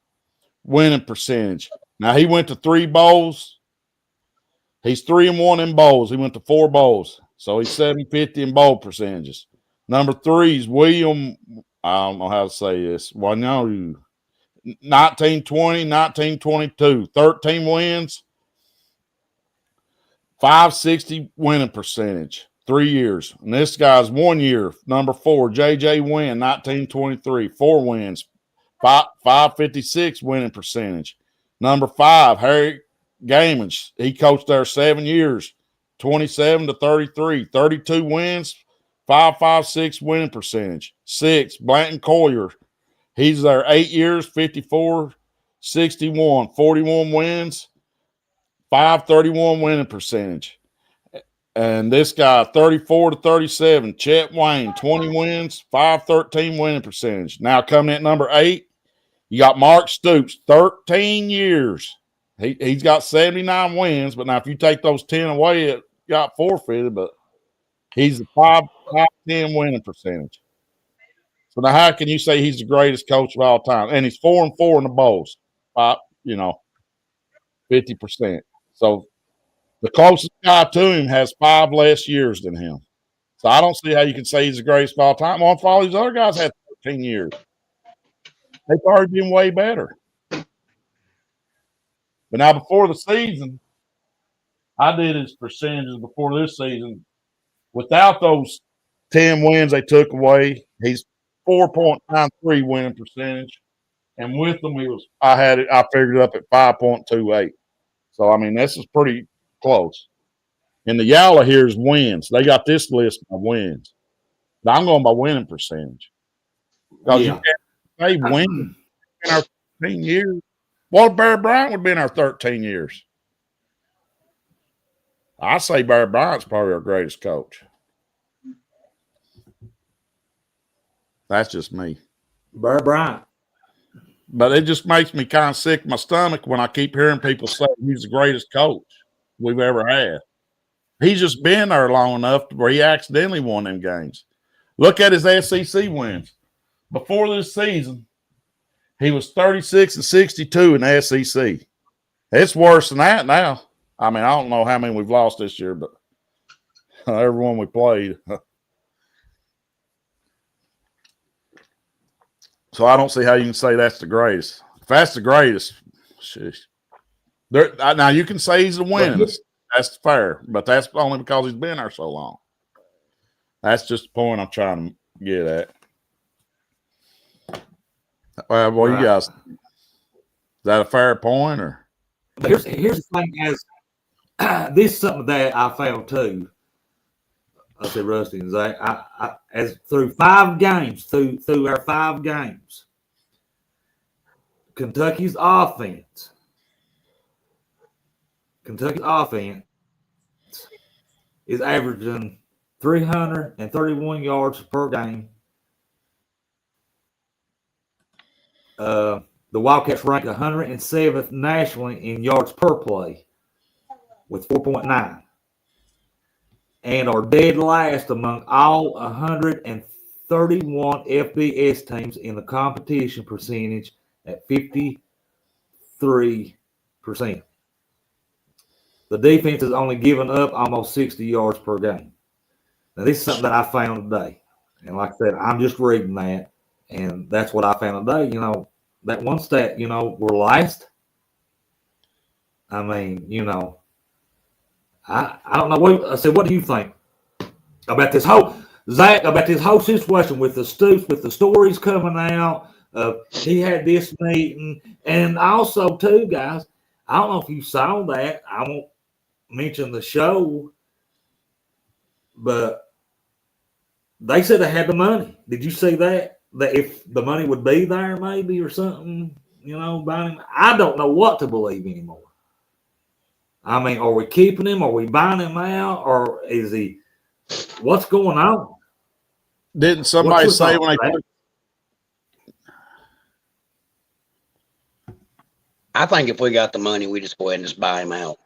winning percentage. Now he went to 3 bowls. He's 3-1 in bowls. He went to 4 bowls, so he's 750 in bowl percentages. Number 3 is William. I don't know how to say this. Well, no, 1920, 1922, 13 wins, 560 winning percentage, 3 years. And this guy's 1 year. Number 4, J.J. Wynn, 1923, 4 wins, 556 winning percentage. Number 5, Harry Gamage. He coached there 7 years, 27 to 33, 32 wins, 556 winning percentage. 6, Blanton Collier. He's there 8 years, 54, 61, 41 wins, 531 winning percentage. And this guy, 34 to 37, Chet Wayne, 20 wins, 513 winning percentage. Now coming at number 8, you got Mark Stoops, 13 years. He's got 79 wins, but now if you take those 10 away, it got forfeited, but he's a 510 winning percentage. So now how can you say he's the greatest coach of all time? And he's 4-4 in the bowls, 50%. So the closest guy to him has 5 less years than him. So I don't see how you can say he's the greatest of all time. Well, all these other guys had 13 years. They've already been way better. But now before the season, I did his percentages before this season. Without those 10 wins they took away, he's 4.93 winning percentage. And with them, I figured it up at 5.28. So, I mean, this is pretty close. And the yellow here is wins. They got this list of wins. Now, I'm going by winning percentage. Because you can't say win in our 13 years. Well, Bear Bryant would be in our 13 years. I say Bear Bryant's probably our greatest coach. That's just me. Bear Bryant. But it just makes me kind of sick to my stomach when I keep hearing people say he's the greatest coach we've ever had. He's just been there long enough where he accidentally won them games. Look at his SEC wins. Before this season, he was 36-62 in the SEC. It's worse than that now. I mean, I don't know how many we've lost this year, but everyone we played. So I don't see how you can say that's the greatest. If that's the greatest, sheesh. Now you can say he's the winningest. That's fair, but that's only because he's been there so long. That's just the point I'm trying to get at. Well, you guys. that a fair point? Or But here's the thing, as this is something that I found too. I said, Rusty and Zach, as through 5 games, through our 5 games, Kentucky's offense is averaging 331 yards per game. The Wildcats rank 107th nationally in yards per play with 4.9. And are dead last among all 131 FBS teams in the competition percentage at 53%. The defense has only given up almost 60 yards per game. Now, this is something that I found today. And like I said, I'm just reading that. And that's what I found today. You know, that one stat, you know, we're last. I mean, you know, I don't know. I said, what do you think about this whole, Zach, about this whole situation with the Stoops, with the stories coming out? He had this meeting. And also, too, guys, I don't know if you saw that. I won't mention the show, but they said they had the money. Did you see that? That if the money would be there, maybe, or something, you know, buying him. I don't know what to believe anymore. I mean, are we keeping him? Are we buying him out? Or is he, what's going on? didn't somebody say when they I think if we got the money, we just go ahead and just buy him out.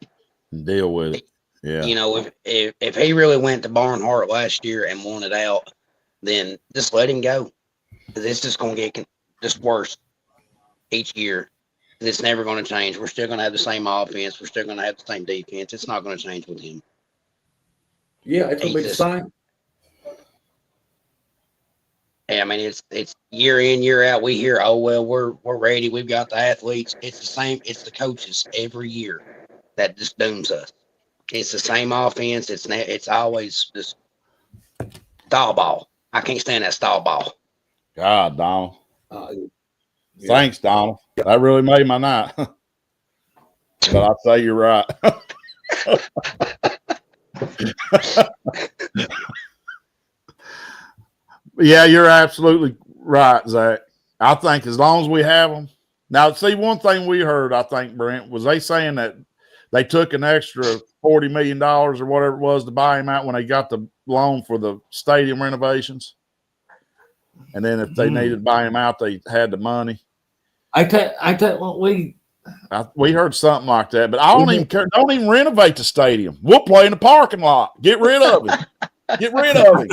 deal with it? Yeah. You know, if he really went to Barnhart last year and won it out, then just let him go. It's just going to get just worse each year. It's never going to change. We're still going to have the same offense. We're still going to have the same defense. It's not going to change with him. Yeah, it's going to be the same. I mean, it's year in, year out. We hear, oh well, we're ready. We've got the athletes. It's the same. It's the coaches every year that just dooms us. It's the same offense. It's always just stall ball. I can't stand that stall ball. God, Donald. Yeah. Thanks, Donald. That really made my night. But I'd say you're right. Yeah, you're absolutely right, Zach. I think as long as we have them. Now, see, one thing we heard, I think, Brent, was they saying that they took an extra $40 million or whatever it was to buy him out when they got the loan for the stadium renovations. And then if they needed to buy him out, they had the money. I tell what we heard something like that, but I don't even care. Don't even renovate the stadium. We'll play in the parking lot. Get rid of it. Get rid of it.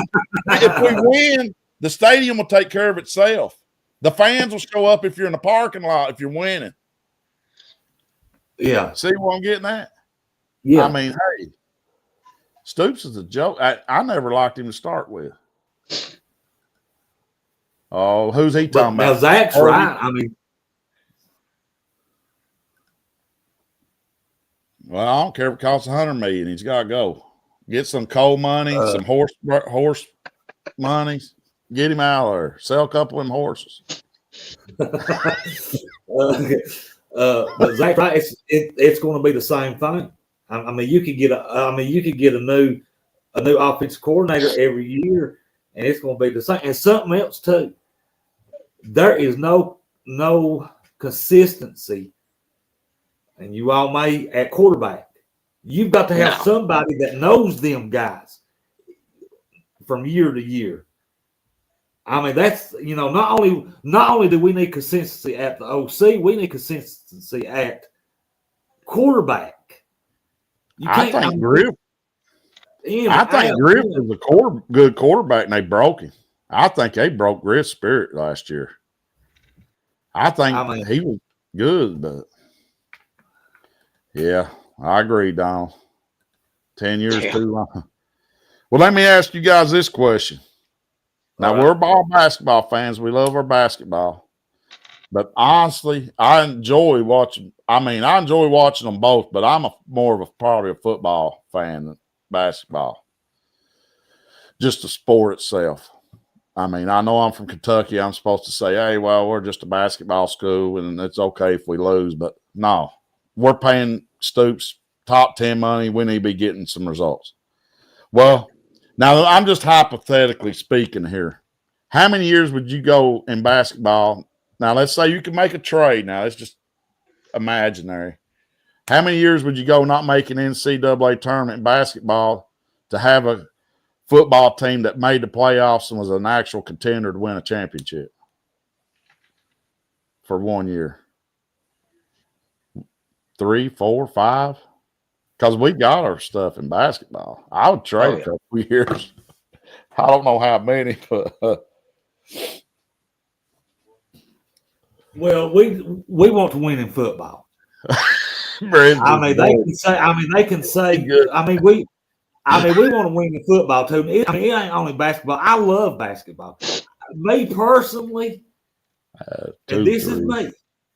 If we win, the stadium will take care of itself. The fans will show up if you're in the parking lot if you're winning. Yeah. See what I'm getting at? Yeah. I mean, hey, Stoops is a joke. I never liked him to start with. Oh, who's he talking now about? Zach's right. I mean, well, I don't care if it costs $100 million. He's got to go. Get some coal money, some horse money. Get him out of there. Sell a couple of them horses. but Zach, right? It's going to be the same thing. I mean, you could get a new offensive coordinator every year, and it's going to be the same. And something else too. There is no consistency, and you all may at quarterback. You've got to have somebody that knows them guys from year to year. I mean, that's, you know, not only do we need consistency at the OC, we need consistency at quarterback. I think Griff is a good quarterback, and they broke him. I think they broke Griff's spirit last year. I think he was good, but yeah, I agree, Donald. 10 years too long. Well, let me ask you guys this question. Now, we're all basketball fans. We love our basketball. But honestly, I enjoy watching them both, but I'm more of probably a football fan than basketball. Just the sport itself. I mean, I know I'm from Kentucky. I'm supposed to say, hey, well, we're just a basketball school and it's okay if we lose. But no, we're paying Stoops top 10 money. We need to be getting some results. Well, now I'm just hypothetically speaking here. How many years would you go in basketball? Now, let's say you can make a trade. Now, it's just imaginary. How many years would you go not making NCAA tournament in basketball to have a football team that made the playoffs and was an actual contender to win a championship for 1 year? 3, 4, 5? Because we got our stuff in basketball. I would trade a couple of years. I don't know how many, but Well, we want to win in football. I mean, they can say. We want to win in football too. It ain't only basketball. I love basketball. Me personally, and this is me.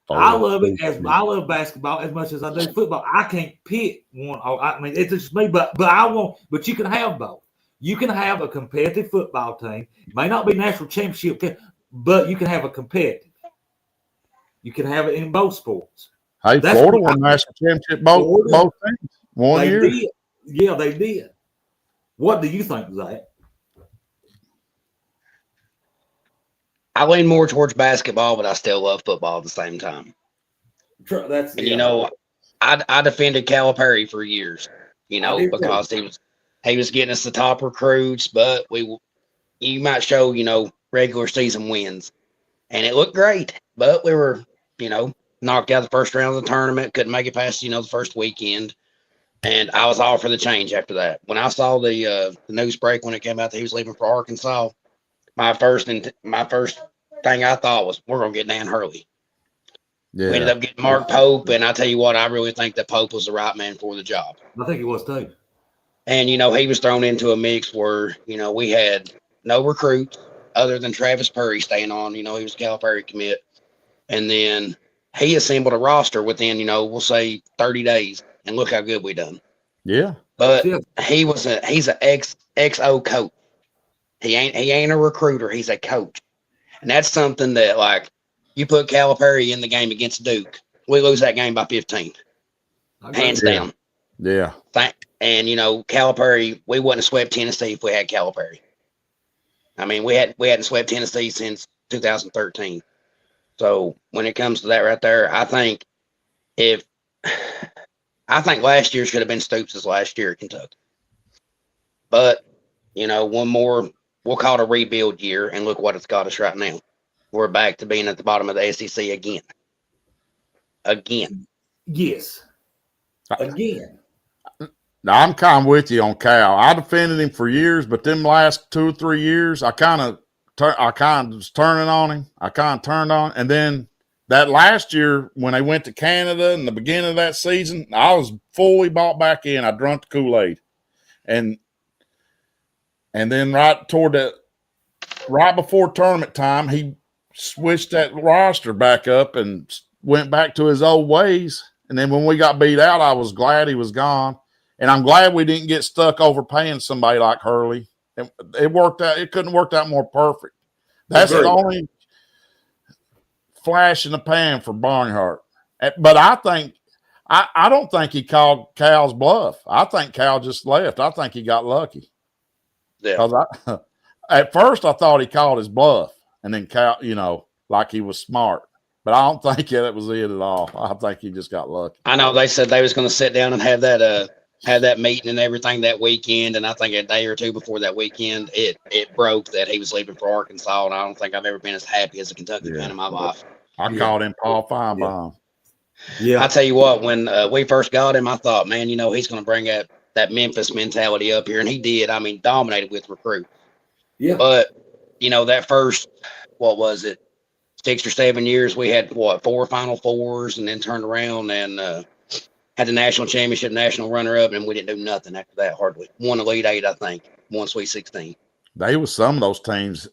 I love basketball as much as I do football. I can't pick one. I mean, it's just me, but But you can have both. You can have a competitive football team. It may not be national championship, but you can have a competitive. You can have it in both sports. Hey, Florida won national championship both teams 1 year. Did. Yeah, they did. What do you think, Zach? I lean more towards basketball, but I still love football at the same time. I defended Calipari for years, because he was getting us the top recruits, but you might show, regular season wins. And it looked great, but we were, knocked out the first round of the tournament, couldn't make it past, the first weekend. And I was all for the change after that. When I saw the news break when it came out that he was leaving for Arkansas, my first thing I thought was, we're going to get Dan Hurley. Yeah. We ended up getting Mark Pope, and I tell you what, I really think that Pope was the right man for the job. I think he was too. And, he was thrown into a mix where, we had no recruits other than Travis Perry staying on. He was a Calipari commit. And then he assembled a roster within, we'll say 30 days, and look how good we done. Yeah. But he's an XO coach. He ain't a recruiter. He's a coach. And that's something that, like, you put Calipari in the game against Duke, we lose that game by 15. Hands down. Yeah. And, Calipari, we wouldn't have swept Tennessee if we had Calipari. I mean, we hadn't swept Tennessee since 2013. So when it comes to that right there, I think last year should have been Stoops' last year at Kentucky. But, one more, we'll call it a rebuild year, and look what it's got us right now. We're back to being at the bottom of the SEC again. Yes. Again. Now, I'm kind of with you on Cal. I defended him for years, but them last 2 or 3 years, I kind of was turning on him. I kind of turned on. And then that last year, when they went to Canada in the beginning of that season, I was fully bought back in. I drunk the Kool-Aid. And then right before tournament time, he switched that roster back up and went back to his old ways. And then when we got beat out, I was glad he was gone. And I'm glad we didn't get stuck overpaying somebody like Hurley. It worked out. It couldn't have worked out more perfect. That's the only flash in the pan for Barnhart. But I don't think he called Cal's bluff. I think Cal just left. I think he got lucky. Yeah. Because at first I thought he called his bluff, and then Cal, like he was smart. But I don't think that was it at all. I think he just got lucky. I know they said they was going to sit down and have that meeting and everything that weekend, and I think a day or two before that weekend, it broke that he was leaving for Arkansas, and I don't think I've ever been as happy as a Kentucky fan in my life. I called him Paul Feinbaum. Yeah. I tell you what, when we first got him, I thought, man, he's going to bring that Memphis mentality up here, and he did. I mean, dominated with recruits. Yeah. But, that first, 6 or 7 years, we had 4 Final Fours, and then turned around and had the national championship, national runner-up, and we didn't do nothing after that, hardly. Won Elite Eight, I think. Won Sweet 16. They was some of those teams.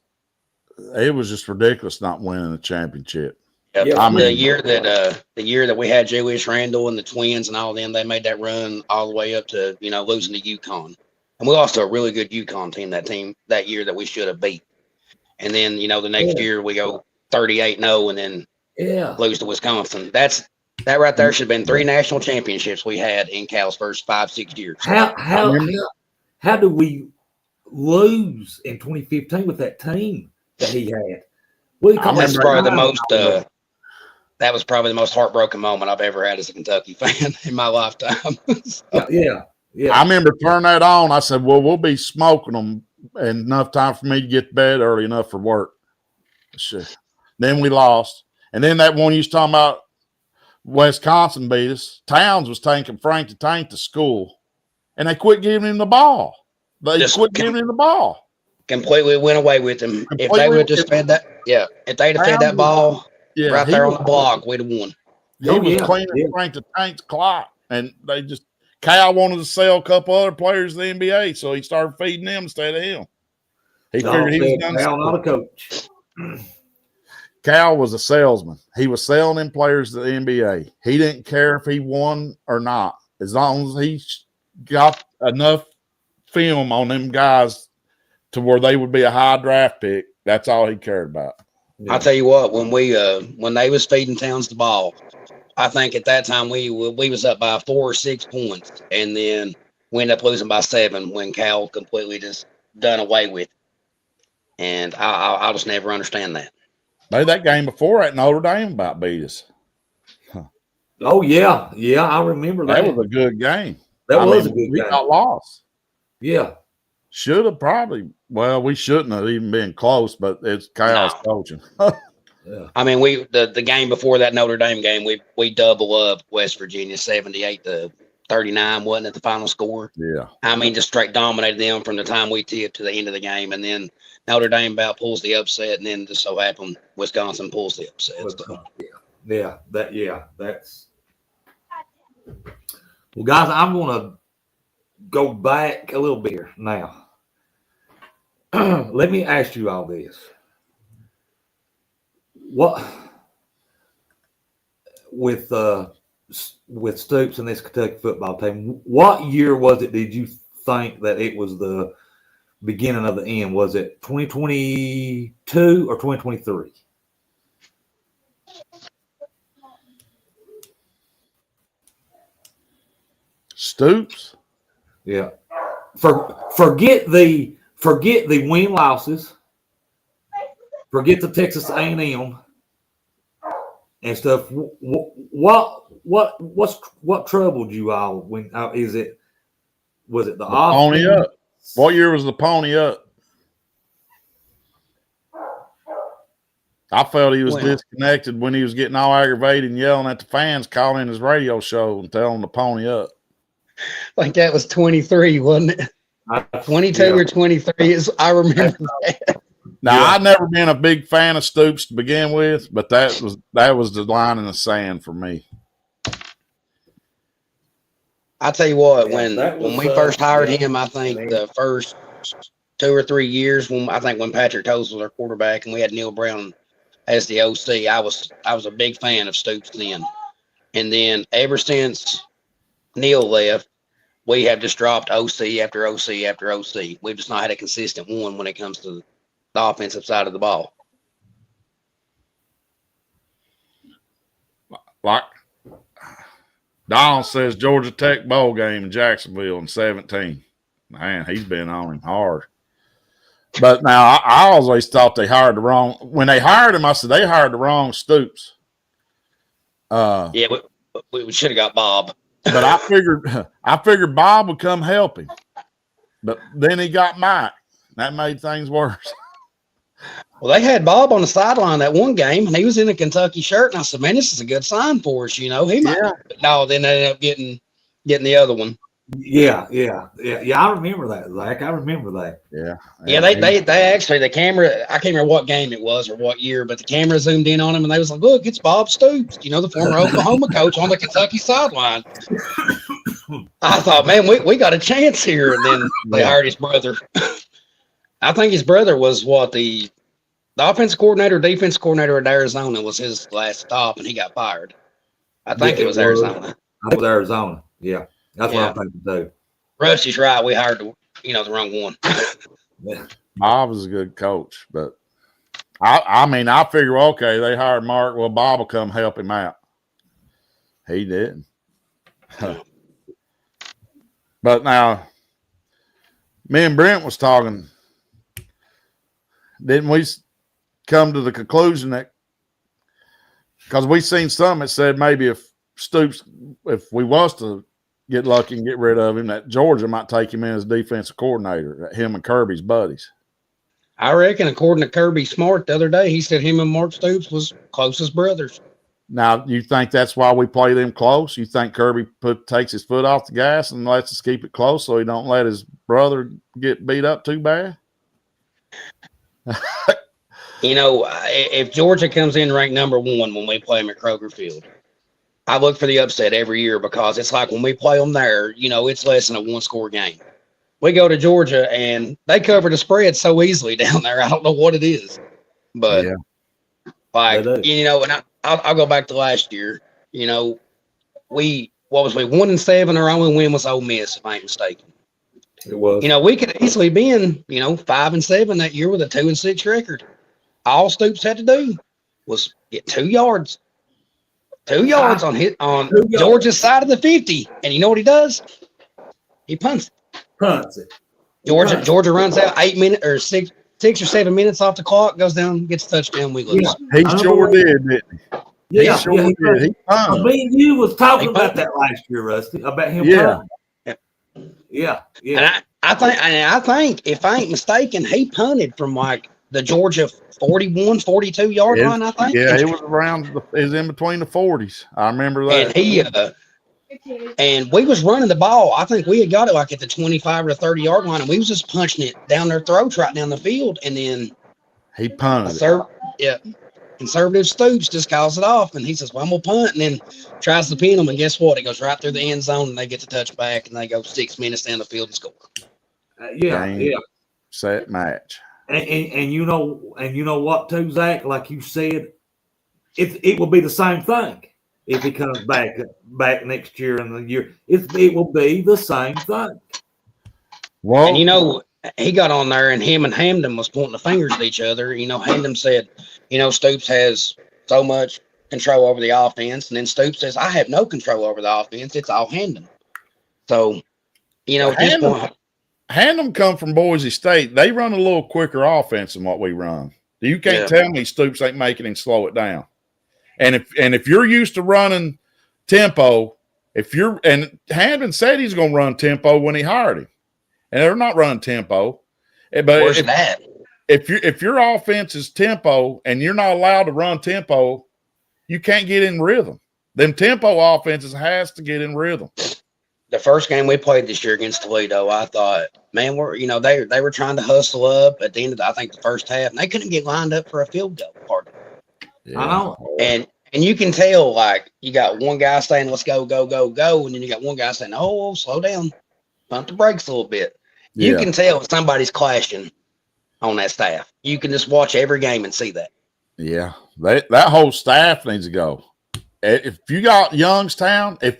It was just ridiculous not winning a championship. Yep. Yeah, the year that we had Julius Randle and the Twins and all of them, they made that run all the way up to losing to UConn, and we lost to a really good UConn team that year that we should have beat. And then, the next year we go 38-0 and then lose to Wisconsin. That right there should have been 3 national championships we had in Cal's first 5-6 years. How do we lose in 2015 with that team that he had? That's probably the most. That was probably the most heartbroken moment I've ever had as a Kentucky fan in my lifetime. Yeah. I remember turning that on. I said, well, we'll be smoking them and enough time for me to get to bed early enough for work. Shit. Then we lost. And then that one you was talking about, Wisconsin beat us. Towns was taking Frank the Tank to school, and they quit giving him the ball. Quit giving him the ball. Completely went away with him. If they would have just fed that, if they'd have fed that ball right there on the block, we'd have won. He was cleaning Frank the Tank's clock, and they just Cal wanted to sell a couple other players to the NBA, so he started feeding them instead of him. He figured he was done. Cal, not a coach. Cal was a salesman. He was selling them players to the NBA. He didn't care if he won or not, as long as he got enough film on them guys to where they would be a high draft pick. That's all he cared about. Yeah. I'll tell you what, when they was feeding Towns the ball, I think at that time we was up by 4 or 6 points, and then we ended up losing by 7 when Cal completely just done away with it. And I'll just never understand that. Maybe that game before at Notre Dame about beat us. Huh. Oh yeah, I remember that. That was a good game. That was a good game. We got lost. Yeah. Should have probably. Well, we shouldn't have even been close, but it's Cal's coaching. Yeah. I mean, the game before that Notre Dame game, we double up West Virginia 78-39, wasn't it, the final score? Yeah. I mean, just straight dominated them from the time we tipped to the end of the game, and then Notre Dame about pulls the upset, and then just so happened Wisconsin pulls the upset. That's. Well, guys, I'm going to go back a little bit here now. Let me ask you all this. What with Stoops and this Kentucky football team, what year was it did you think that it was the beginning of the end? Was it 2022 or 2023? Stoops? Yeah. Forget the win losses. Forget the Texas A&M and stuff. What troubled you all? When was it the Pony Up? What year was the Pony Up? I felt he was disconnected when he was getting all aggravated and yelling at the fans, calling his radio show and telling them to pony up. Like that was 23, wasn't it? 22 or 23 is. I remember that. Now, I've never been a big fan of Stoops to begin with, but that was the line in the sand for me. I tell you what, when we first hired him, I think the first 2 or 3 years when Patrick Toles was our quarterback and we had Neil Brown as the OC, I was a big fan of Stoops then. And then ever since Neil left, we have just dropped OC after OC after OC. We've just not had a consistent one when it comes to the offensive side of the ball. Like Donald says, Georgia Tech bowl game in Jacksonville in 17. Man, he's been on him hard. But now I always thought they hired the wrong. When they hired him, I said they hired the wrong Stoops. Yeah, we should have got Bob. But I figured Bob would come help him. But then he got Mike. That made things worse. Well, they had Bob on the sideline that one game, and he was in a Kentucky shirt. And I said, "Man, this is a good sign for us." He might. But no, then they ended up getting the other one. Yeah. I remember that, Zach. I remember that. Yeah. They actually, the camera. I can't remember what game it was or what year, but the camera zoomed in on him, and they was like, "Look, it's Bob Stoops, the former Oklahoma coach on the Kentucky sideline." I thought, man, we got a chance here, and then they hired his brother. I think his brother was the offensive coordinator, defense coordinator at Arizona was his last stop, and he got fired. I think it was Arizona. It was Arizona. Yeah, that's what I'm thinking too. Rusty's right. We hired the wrong one. Bob was a good coach, but I mean, I figure, okay, they hired Mark. Well, Bob will come help him out. He didn't. But now, me and Brent was talking. Didn't we come to the conclusion that because we seen some that said maybe if Stoops, if we was to get lucky and get rid of him, that Georgia might take him in as defensive coordinator, that him and Kirby's buddies. I reckon, according to Kirby Smart the other day, he said him and Mark Stoops was closest brothers. Now, you think that's why we play them close? You think Kirby takes his foot off the gas and lets us keep it close so he don't let his brother get beat up too bad? You know, if Georgia comes in ranked number 1 when we play them at Kroger Field, I look for the upset every year because it's like when we play them there, you know, it's less than a 1-score game. We go to Georgia and they cover the spread so easily down there. I don't know what it is, but like, you know, and I'll go back to last year. You know, we 1-7. Our only win was Ole Miss, if I ain't mistaken. It was. You know, we could easily been, 5-7 that year with a 2-6 record. All Stoops had to do was get 2 yards. 2 yards on Georgia's side of the 50. And you know what he does? He punts it. Georgia runs out 8 minutes or 6 or 7 minutes off the clock, goes down, gets a touchdown, we lose. He sure did, didn't he? Yeah, he sure did. He punted. Me and you was talking about that last year, Rusty, about him punting. Yeah. And I think, if I ain't mistaken, he punted from like the Georgia 41, 42 yard line, I think. Yeah, it was in between the 40s. I remember that. And we was running the ball. I think we had got it like at the 25 or 30 yard line, and we was just punching it down their throats right down the field. And then he punted. Conservative Stoops just calls it off, and he says, "Well, I'm gonna punt," and then tries to pin them, and guess what? It goes right through the end zone, and they get the touchback, and they go 6 minutes down the field and score. Set match. And you know what too, Zach? Like you said, it will be the same thing if he comes back next year and the year. It will be the same thing. Well, and he got on there, and him and Hamden was pointing the fingers at each other. Hamden said, Stoops has so much control over the offense, and then Stoops says, I have no control over the offense. It's all Hamden. So, at this point, Hamden come from Boise State. They run a little quicker offense than what we run. You can't tell me Stoops ain't making him slow it down. And if you're used to running tempo, and Hamden said he's going to run tempo when he hired him. And they're not running tempo. But where's that? If your offense is tempo and you're not allowed to run tempo, you can't get in rhythm. Them tempo offenses has to get in rhythm. The first game we played this year against Toledo, I thought, man, they were trying to hustle up at the end of I think the first half, and they couldn't get lined up for a field goal part. I know. And you can tell, like, you got one guy saying, let's go, go, go, go, and then you got one guy saying, oh, slow down, pump the brakes a little bit. You can tell if somebody's clashing on that staff. You can just watch every game and see that. Yeah, that whole staff needs to go. If you got Youngstown, if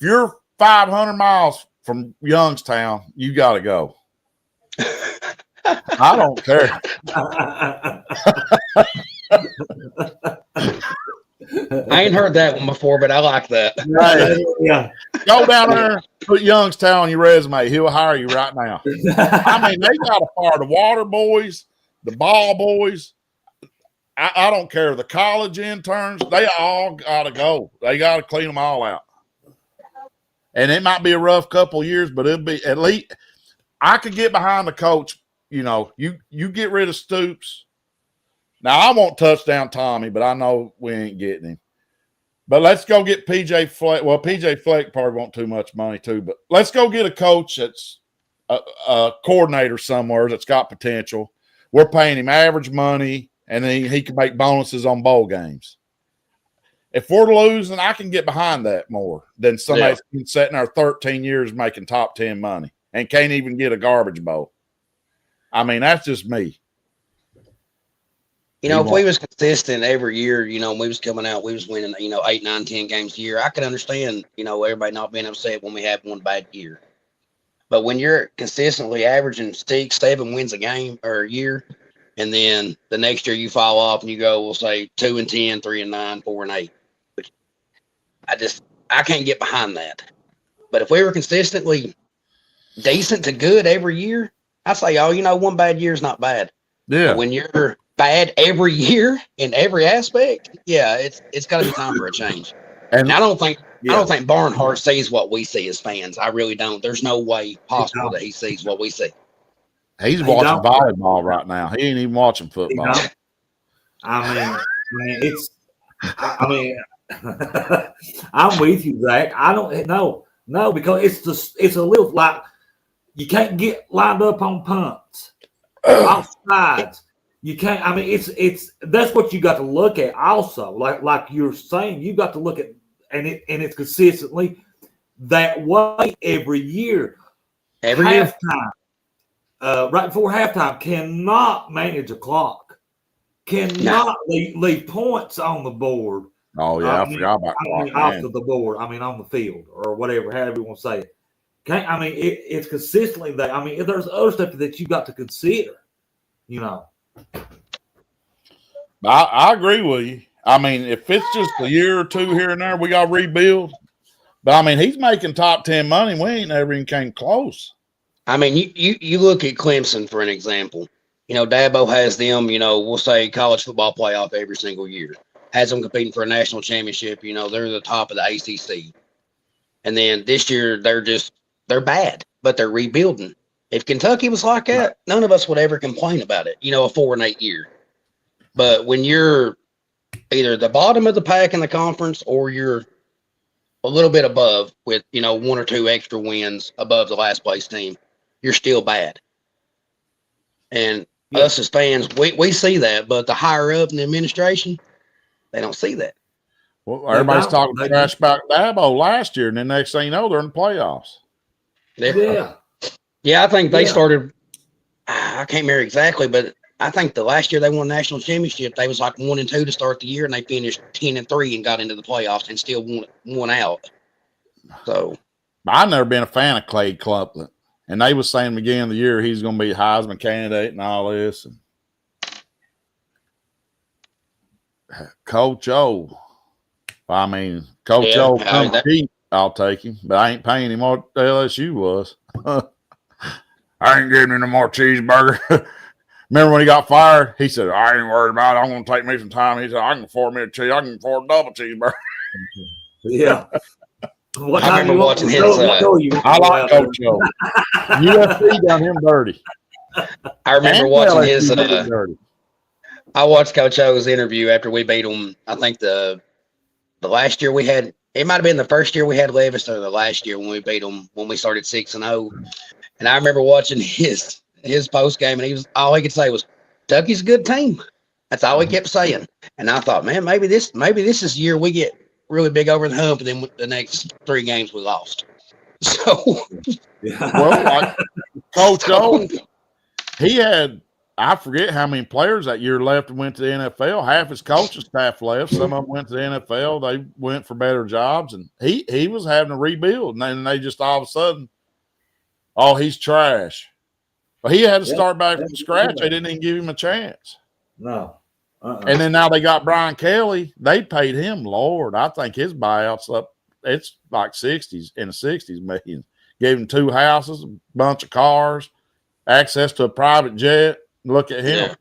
you're 500 miles from Youngstown, you got to go. I don't care. I ain't heard that one before, but I like that. Right. Yeah. Go down there, put Youngstown on your resume. He'll hire you right now. I mean, they got to fire the water boys, the ball boys. I don't care. The college interns, they all got to go. They got to clean them all out. And it might be a rough couple of years, but it'll be at least I could get behind the coach. You get rid of Stoops. Now, I won't touchdown Tommy, but I know we ain't getting him. But let's go get P.J. Fleck. Well, P.J. Fleck probably won't too much money too, but let's go get a coach that's a coordinator somewhere that's got potential. We're paying him average money, and then he can make bonuses on bowl games. If we're losing, I can get behind that more than somebody that's been sitting there 13 years making top 10 money and can't even get a garbage bowl. I mean, that's just me. If we was consistent every year, when we was coming out, we was winning, 8, 9, 10 games a year. I could understand, everybody not being upset when we have one bad year. But when you're consistently averaging 6, 7 wins a game or a year, and then the next year you fall off and you go, we'll say 2-10, 3-9, 4-8. But I can't get behind that. But if we were consistently decent to good every year, I say, one bad year is not bad. Yeah. But when you're bad every year in every aspect, yeah, it's got to be time for a change. And I don't think Barnhart sees what we see as fans. I really don't. There's no way possible that he sees what we see. He's watching volleyball right now. He ain't even watching football. I mean, I'm with you, Zach. I don't no, because it's a little like you can't get lined up on punts, off sides. You can't. I mean, it's that's what you got to look at. Also, like you're saying, you got to look at and it's consistently that way every year. Every year. Right before halftime, cannot manage a clock, cannot leave points on the board. Oh yeah, I forgot about clock. Off of the board. I mean, on the field or whatever, however you want to say it. It's consistently that. I mean, there's other stuff that you got to consider. I agree with you. I mean, if it's just a year or two here and there, we got to rebuild. But I mean, he's making top 10 money. We ain't never even came close. I mean, you look at Clemson for an example. Dabo has them, we'll say college football playoff every single year. Has them competing for a national championship. They're the top of the ACC. And then this year, they're bad, but they're rebuilding. If Kentucky was like that, none of us would ever complain about it, a 4-8 year. But when you're either the bottom of the pack in the conference or you're a little bit above with, 1 or 2 extra wins above the last place team, you're still bad. And us as fans, we see that, but the higher up in the administration, they don't see that. Well, everybody's talking trash about Dabo last year, and then next thing you know, they're in the playoffs. Yeah, I think they started, I can't remember exactly, but I think the last year they won a national championship, they was like 1-2 to start the year, and they finished 10-3 and got into the playoffs and still won out. So I've never been a fan of Clay Clumpton, and they was saying beginning of the year he's going to be a Heisman candidate and all this. And Coach O, I mean, Coach O, I'll take him, but I ain't paying him what the LSU was. I ain't giving him no more cheeseburger. Remember when he got fired? He said, I ain't worried about it. I'm going to take me some time. He said, I can afford me a cheese. I can afford a double cheeseburger. Yeah. I remember watching his. I like Coach O. UFC done him dirty. I remember watching his. I watched Coach O's interview after we beat him. I think the last year we had, it might have been the first year we had Levis or the last year when we beat him when we started 6-0. And I remember watching his post game, and all he could say was, "Kentucky's a good team." That's all he kept saying. And I thought, man, maybe this is the year we get really big over the hump, and then the next 3 games we lost. So, well, Coach O, he had, I forget how many players that year left and went to the NFL. Half his coaching staff left. Some of them went to the NFL. They went for better jobs, and he was having to rebuild. And then they just all of a sudden, oh, he's trash. But he had to start back from scratch. They didn't even give him a chance. No. And then now they got Brian Kelly. They paid him, Lord. I think his buyout's up. It's like 60s, in the 60s million. Gave him 2 houses, a bunch of cars, access to a private jet. Look at him. Yeah.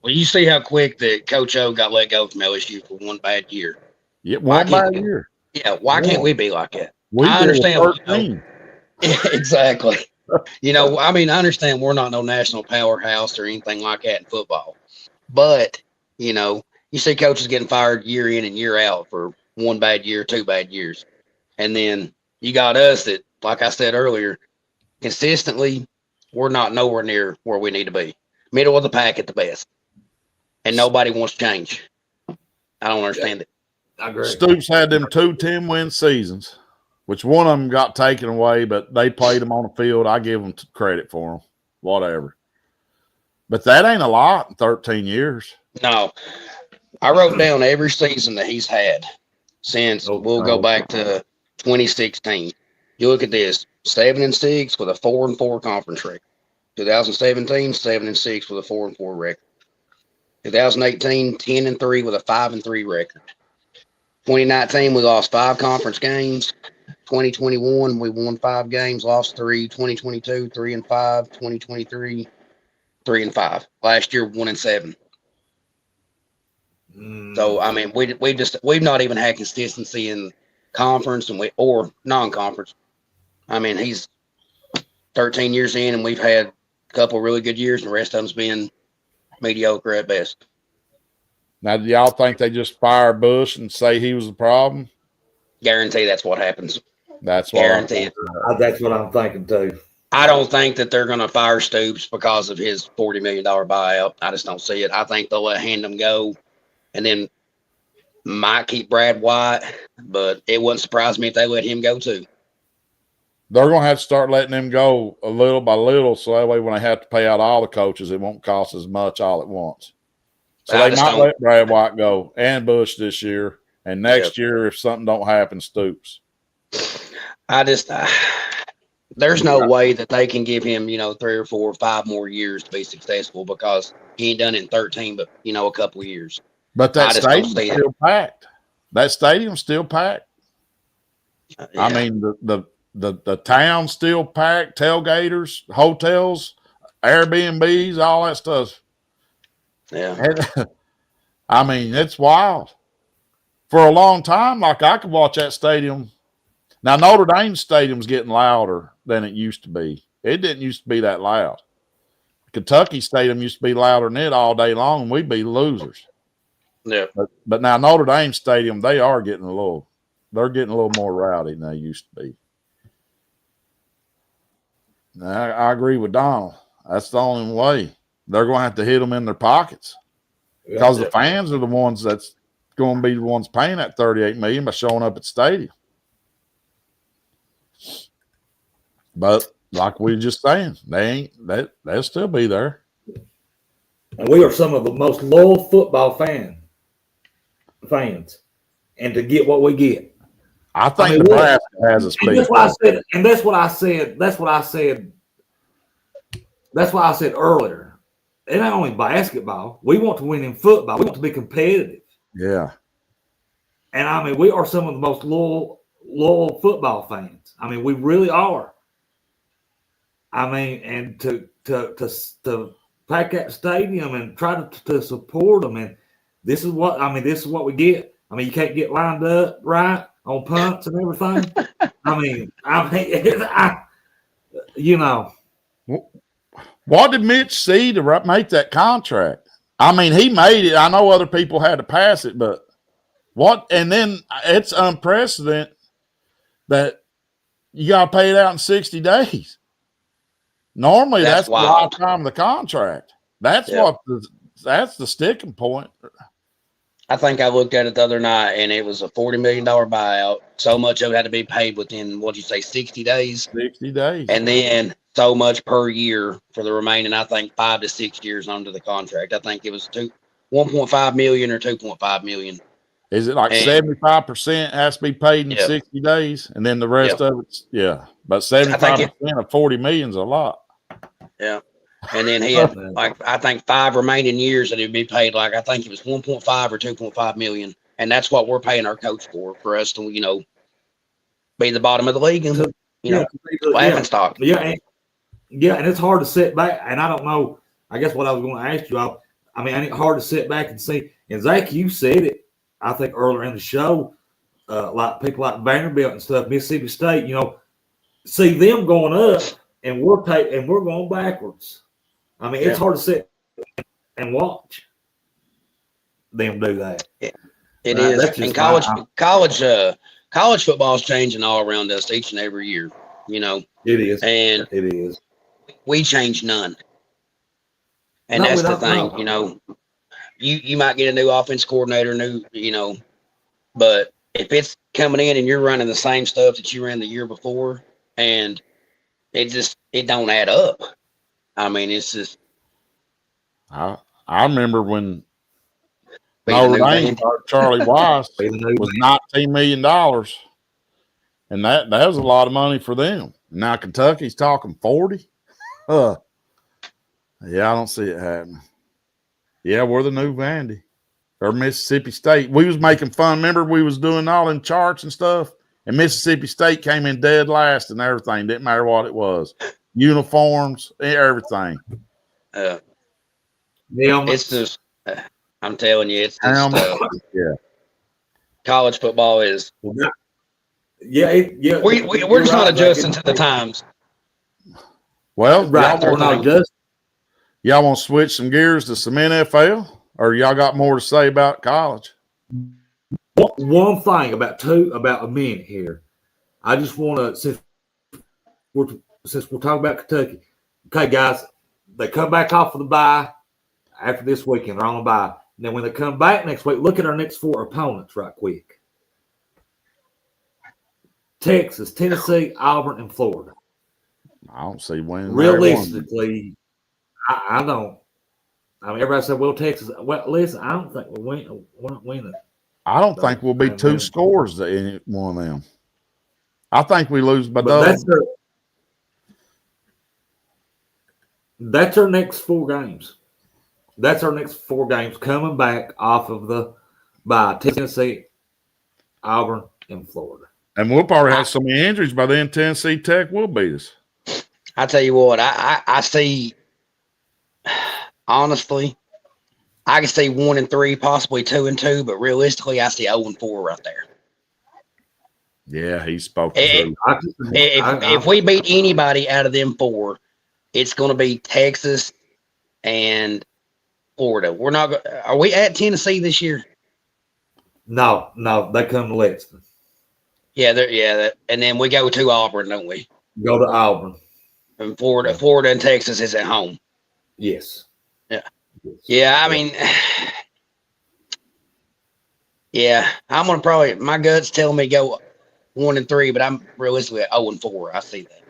Well, you see how quick that Coach O got let go from LSU for one bad year. Yeah, one bad year. Yeah, why can't we be like that? I understand. Exactly. I understand we're not no national powerhouse or anything like that in football. But, you see coaches getting fired year in and year out for 1 bad year, 2 bad years. And then you got us that, like I said earlier, consistently, we're not nowhere near where we need to be. Middle of the pack at the best. And nobody wants to change. I don't understand it. I agree. Stoops had them 2 10-win seasons, which one of them got taken away, but they played them on the field. I give them credit for them, whatever. But that ain't a lot in 13 years. No. I wrote down every season that he's had since we'll go back to 2016. You look at this, 7-6 with a 4-4 conference record. 2017, 7-6 with a 4-4 record. 2018, 10-3 with a 5-3 record. 2019, we lost 5 conference games. 2021, we won 5 games, lost 3. 2022, 3-5. 2023, 3-5. Last year, 1-7. So I mean, we've not even had consistency in conference or non-conference. I mean, he's 13 years in, and we've had a couple really good years, and the rest of them's been mediocre at best. Now, do y'all think they just fire Bush and say he was the problem? Guarantee that's what happens. That's what Guarantee it. That's what I'm thinking too. I don't think that they're going to fire Stoops because of his $40 million buyout. I just don't see it. I think they'll let him go, and then might keep Brad White, but it wouldn't surprise me if they let him go too. They're going to have to start letting them go a little by little, so that way when they have to pay out all the coaches, it won't cost as much all at once. So they might let Brad White go and Bush this year, and next year, if something don't happen, Stoops. There's no way that they can give him, 3 or 4 or 5 more years to be successful because he ain't done it in 13, but a couple of years. But that stadium's still packed. That stadium's still packed. Yeah. I mean, the town's still packed, tailgaters, hotels, Airbnbs, all that stuff. Yeah. And, I mean, it's wild. For a long time, like I could watch that stadium. Now, Notre Dame Stadium's getting louder than it used to be. It didn't used to be that loud. Kentucky Stadium used to be louder than it all day long, and we'd be losers. Yeah. But now Notre Dame Stadium, they're getting a little more rowdy than they used to be. I agree with Donald. That's the only way. They're going to have to hit them in their pockets because the fans are the ones that's going to be the ones paying that $38 million by showing up at the stadium. But like we were just saying, they'll still be there. And we are some of the most loyal football fans. And to get what we get. I think Nebraska has a speed. That's what I said. And that's what I said. That's what I said earlier. It ain't only basketball. We want to win in football. We want to be competitive. Yeah. And I mean, we are some of the most loyal football fans. I mean, we really are. I mean, and to pack that stadium and try to support them, and this is what we get. I mean, you can't get lined up right on punts and everything. What did Mitch see to make that contract? I mean, he made it. I know other people had to pass it, but what? And then it's unprecedented that you got to pay it out in 60 days. Normally, that's the lifetime of the contract. That's that's the sticking point. I think I looked at it the other night, and it was a $40 million buyout. So much of it had to be paid within, 60 days? 60 days. And then so much per year for the remaining, I think, 5 to 6 years under the contract. I think it was $1.5 million or $2.5 million. Is it like 75% has to be paid in 60 days? And then the rest of it's, But 75% of 40 million is a lot. Yeah. And then he had I think 5 remaining years that he'd be paid I think it was 1.5 or 2.5 million. And that's what we're paying our coach for us to, be the bottom of the league and laughing stock. Yeah, and it's hard to sit back. And I don't know. I guess what I was going to ask you, it's hard to sit back and see. And Zach, you said it, I think earlier in the show, like people like Vanderbilt and stuff, Mississippi State, see them going up and we're going backwards. I mean, it's hard to sit and watch them do that. It is. And college football is changing all around us each and every year. It is. And it is. We change none. And that's the thing, You might get a new offense coordinator, but if it's coming in and you're running the same stuff that you ran the year before, and it don't add up. I mean, it's just. I remember when Notre Dame Charlie Weiss was $19 million, and that was a lot of money for them. Now Kentucky's talking 40. Yeah, I don't see it happening. Yeah, we're the new Vandy or Mississippi State. We was making fun. Remember, we was doing all them charts and stuff, and Mississippi State came in dead last and everything. Didn't matter what it was, uniforms, everything. Yeah, It's just, I'm telling you, it's just Yeah, college football is. yeah. We're just not adjusting to the times. well, Right, we're not just. y'all want to switch some gears to some NFL, or y'all got more to say about college? One thing about a minute here. I just want to since we're talking about Kentucky. Okay, guys, they come back off of the bye after this weekend. They're on the bye. And then when they come back next week, look at our next 4 opponents right quick: Texas, Tennessee, Auburn, and Florida. I don't see winning. Realistically, I don't. I mean, everybody said, "Well, Texas." Well, listen, I don't think we're not winning. I don't think we'll be 2 scores to any one of them. I think we lose by double. That's our next 4 games. That's our next 4 games coming back off of the bye: Tennessee, Auburn, and Florida. And we'll probably have so many injuries by then. Tennessee Tech will beat us. I tell you what, I see. Honestly, I can see 1-3, possibly 2-2, but realistically, I see 0-4 right there. Yeah, he spoke true. If we beat anybody out of them 4, it's going to be Texas and Florida. We're not. Are we at Tennessee this year? No, they come to Lexington. Yeah, and then we go to Auburn, don't we? Go to Auburn. And Florida and Texas is at home. Yes. Yeah. Yeah, I mean, yeah, I'm gonna probably. My gut's telling me go 1-3, but I'm realistically at 0-4. I see that.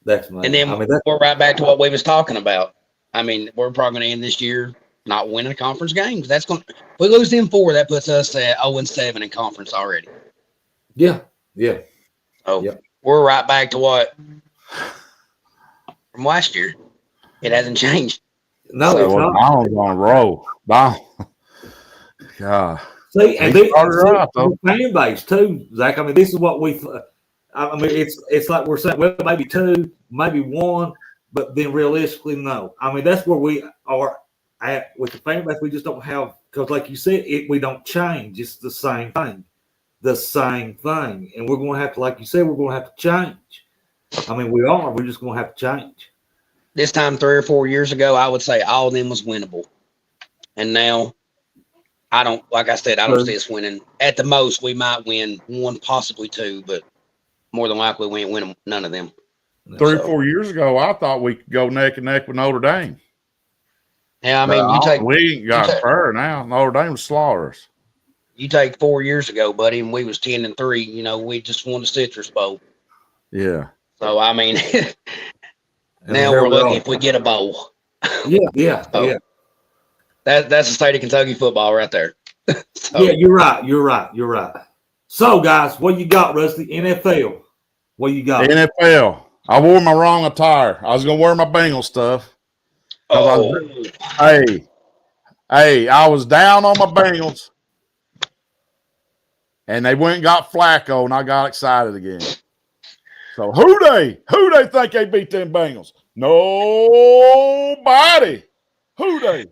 That's my. And then we're right back to what we was talking about. I mean, we're probably going to end this year not winning a conference game. That's going. If we lose them 4, that puts us at 0-7 in conference already. Yeah. Oh, we're right back to what from last year. It hasn't changed. No, it's not. I was on a roll. Wow. God. See, and the fan base too, Zach. I mean, this is what we. I mean, it's like we're saying, well, maybe 2, maybe 1, but then realistically, no. I mean, that's where we are at with the fan base. We just don't have, because like you said, we don't change. It's the same thing, and we're going to have to, like you said, we're going to have to change. I mean, we are. We're just going to have to change. This time 3 or 4 years ago, I would say all of them was winnable, and now I don't. Like I said, I don't see us winning. At the most, we might win 1, possibly 2, but more than likely, we ain't winning none of them. 3 or 4 years ago, I thought we could go neck and neck with Notre Dame. Yeah, I mean, we ain't got fair now. Notre Dame slaughter us. You take 4 years ago, buddy, and we was 10-3. You know, we just won the Citrus Bowl. Yeah. So I mean, now we're looking if we get a bowl. Yeah. That's the state of Kentucky football right there. So, yeah, you're right. So, guys, what you got, Rusty? NFL. What you got? NFL. I wore my wrong attire. I was going to wear my Bengal stuff. Oh. Hey, I was down on my Bengals, and they went and got Flacco, and I got excited again. So who they think they beat them Bengals? Nobody. Who they?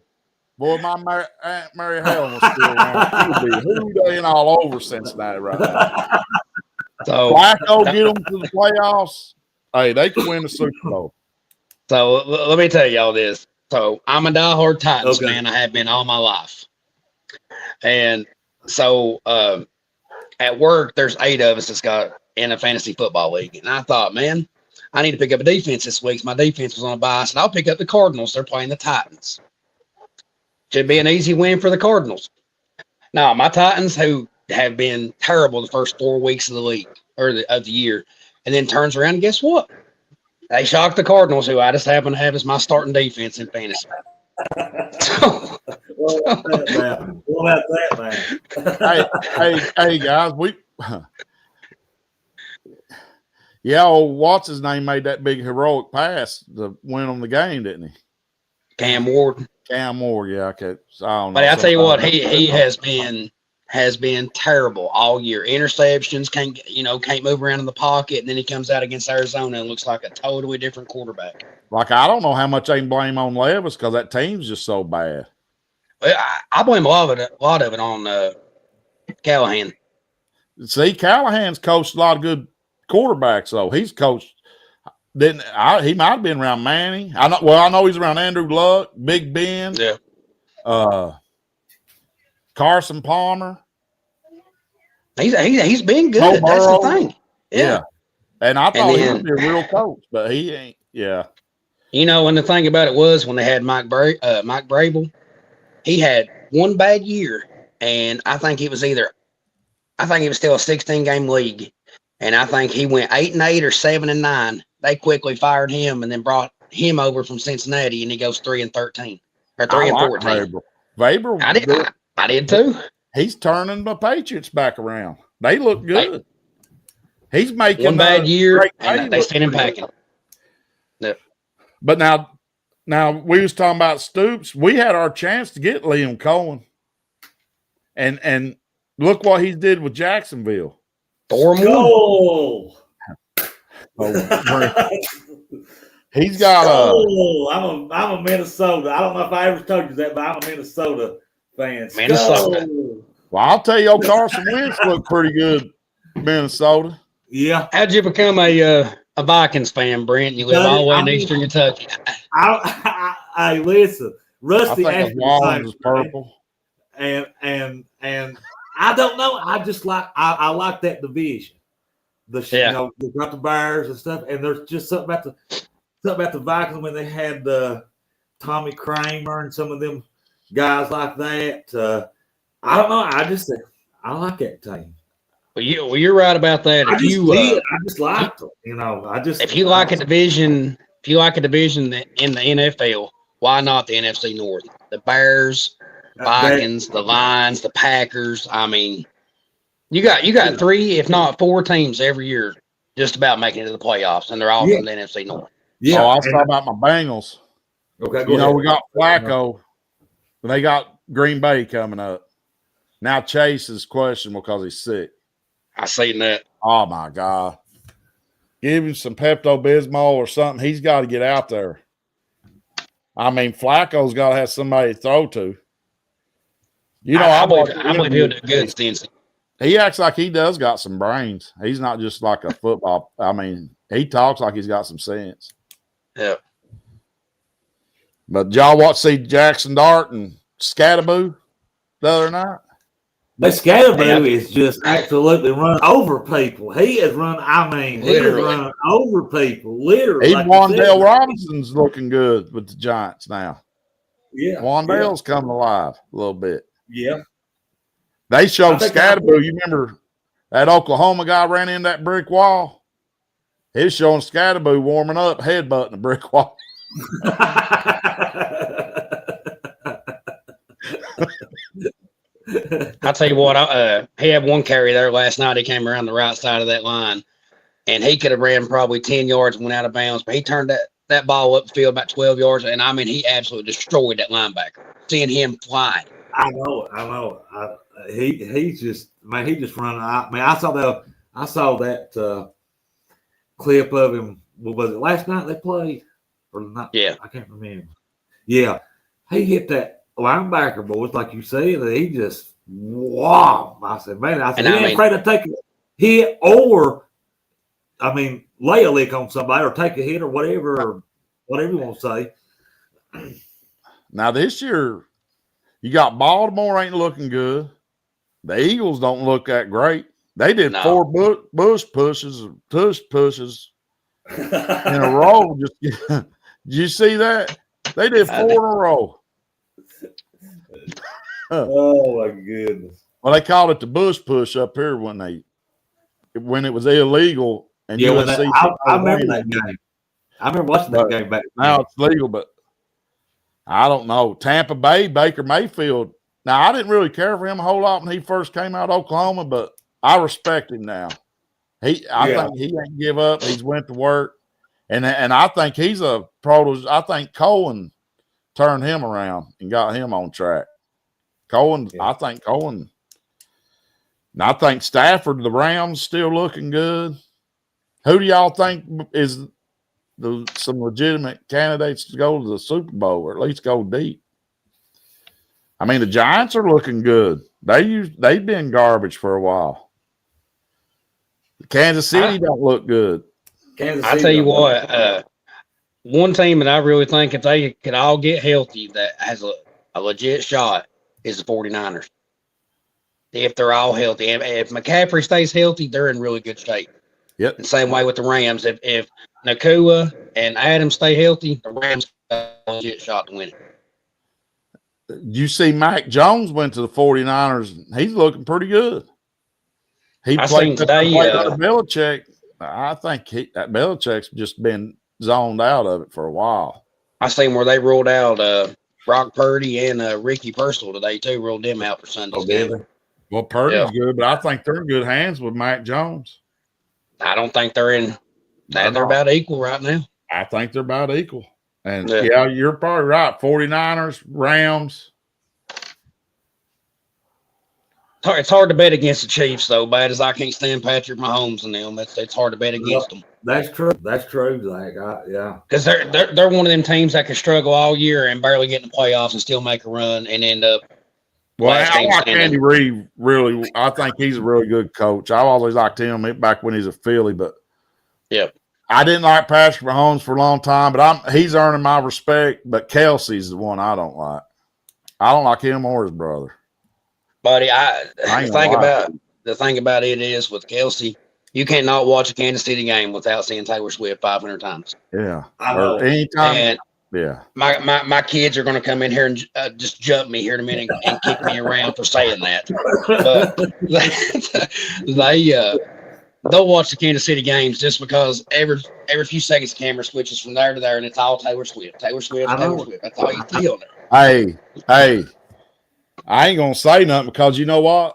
Boy, my Aunt Mary Helen was still around. She'll be who they and all over Cincinnati right now. So Flacco get them to the playoffs. Hey, they can win the Super Bowl. So let me tell y'all this. So I'm a diehard Titans fan. I have been all my life. And so at work, there's 8 of us that's got in a fantasy football league. And I thought, man, I need to pick up a defense this week. My defense was on a bye. And I'll pick up the Cardinals. They're playing the Titans. Should be an easy win for the Cardinals. Now, my Titans, who have been terrible the first 4 weeks of the league or of the year, and then turns around and guess what? They shocked the Cardinals, who I just happen to have as my starting defense in fantasy. What about that, man? hey, guys, Yeah, old what's his name made that big heroic pass to win on the game, didn't he? Cam Ward. Cam Moore, yeah, okay. So I don't know. But I tell you what, sometimes- he has been terrible all year. Interceptions, can't move around in the pocket, and then he comes out against Arizona and looks like a totally different quarterback. Like, I don't know how much they can blame on Levis because that team's just so bad. Well, I blame a lot of it on Callahan. See, Callahan's coached a lot of good quarterbacks, though. He's coached. He might have been around Manning. I know he's around Andrew Luck, Big Ben, Yeah, Carson Palmer. he's been Joe good. That's the Burrow. thing. Yeah. And I thought he then- would be a real coach, but he ain't. Yeah. And the thing about it was when they had Mike Brable, he had one bad year, and I think it was still a 16-game league, and I think he went 8-8 or 7-9. They quickly fired him and then brought him over from Cincinnati, and he goes 3-13 or 3-14. Weber. I did too. He's turning the Patriots back around. They look good. He's making One bad year, great and pay they stand him look good. packing. Yep. But now we was talking about Stoops. We had our chance to get Liam Cohen, and look what he did with Jacksonville. 4-1. Goal. He's got I'm a Minnesota. I don't know if I ever told you that, but I'm a Minnesota fan. Minnesota. Go. Well, I'll tell you, old Carson Wentz looked pretty good, Minnesota. Yeah. How'd you become a Vikings fan, Brent? You live all the way in Eastern Kentucky. I listen. I Rusty think asked his me the Wallens same is thing, purple. and I don't know. I just I like that division. They've got the Bears and stuff, and there's just something about the Vikings when they had Tommy Kramer and some of them guys like that. I don't know. I like that team. Well, you're right about that. I just liked them. If you like a division in the NFL, why not the NFC North? The Bears, Vikings, the Lions, the Packers. I mean, you got 3, if not 4 teams every year just about making it to the playoffs, and they're all from the NFC North. Yeah, I'll talk about my Bengals. Okay, We got Flacco, but they got Green Bay coming up. Now Chase is questionable because he's sick. I seen that. Oh my God. Give him some Pepto-Bismol or something. He's got to get out there. I mean, Flacco's got to have somebody to throw to. I believe he'll do good, Stinson. He acts like he does got some brains. He's not just like a football. I mean, he talks like he's got some sense. Yeah. But y'all see Jackson Dart and Scatterboo the other night? But Scatterboo is just absolutely run over people. He has run, run over people, literally. Even Wandale Robinson's looking good with the Giants now. Yeah. Wandale's coming alive a little bit. Yeah. They showed Scatterboo. You remember that Oklahoma guy ran in that brick wall? He's showing Scatterboo warming up, headbutting the brick wall. I'll tell you what, he had one carry there last night. He came around the right side of that line, and he could have ran probably 10 yards and went out of bounds, but he turned that ball up the field about 12 yards, and I mean, he absolutely destroyed that linebacker. Seeing him fly. I know. He just run. I saw that clip of him. What was it last night they played or not? Yeah, I can't remember. Yeah, he hit that linebacker, boys, like you said. He just I said, man, he ain't afraid to take a hit or, lay a lick on somebody or take a hit or whatever you want to say. Now this year, you got Baltimore ain't looking good. The Eagles don't look that great. They did 4 tush pushes in a row. Did you see that? They did 4 in a row. Oh my goodness! Well, they called it the Bush push up here when it was illegal. And I remember that game. I remember watching that game back. Now it's legal, but I don't know. Tampa Bay, Baker Mayfield. Now, I didn't really care for him a whole lot when he first came out of Oklahoma, but I respect him now. I think he ain't give up. He's went to work, and I think he's a pro. I think Cohen turned him around and got him on track. I think Cohen. And I think Stafford, the Rams, still looking good. Who do y'all think is some legitimate candidates to go to the Super Bowl or at least go deep? I mean, the Giants are looking good. They've been garbage for a while. Kansas City don't look good. I tell you what, one team that I really think if they could all get healthy that has a legit shot is the 49ers. If they're all healthy. If McCaffrey stays healthy, they're in really good shape. Yep. The same way with the Rams. If Nakua and Adams stay healthy, the Rams have a legit shot to win it. You see Mac Jones went to the 49ers. He's looking pretty good. He played today. Belichick. I think that Belichick's just been zoned out of it for a while. I seen where they ruled out Brock Purdy and Ricky Pearsall today too. Ruled them out for Sunday's game. Well, Purdy's good, but I think they're in good hands with Mac Jones. I don't think they're in. They're about equal right now. I think they're about equal. And yeah, you're probably right. 49ers, Rams. It's hard to bet against the Chiefs, though. Bad as I can't stand Patrick Mahomes and them, it's hard to bet against them. That's true. That's true. Like, yeah, because they're one of them teams that can struggle all year and barely get in the playoffs and still make a run and end up. Well, I like Andy Reid. Really, I think he's a really good coach. I've always liked him back when he's a Philly, but I didn't like Patrick Mahomes for a long time. But he's earning my respect. But Kelsey's the one I don't like. I don't like him or his brother. Buddy, the thing about it is with Kelsey, you cannot watch a Kansas City game without seeing Taylor Swift 500 times. Yeah, or anytime. And yeah, my kids are going to come in here and just jump me here in a minute and kick me around for saying that. But they'll watch the Kansas City games just because every few seconds the camera switches from there to there and it's all Taylor Swift. Taylor Swift. That's all you see on there. Hey. I ain't gonna say nothing because you know what?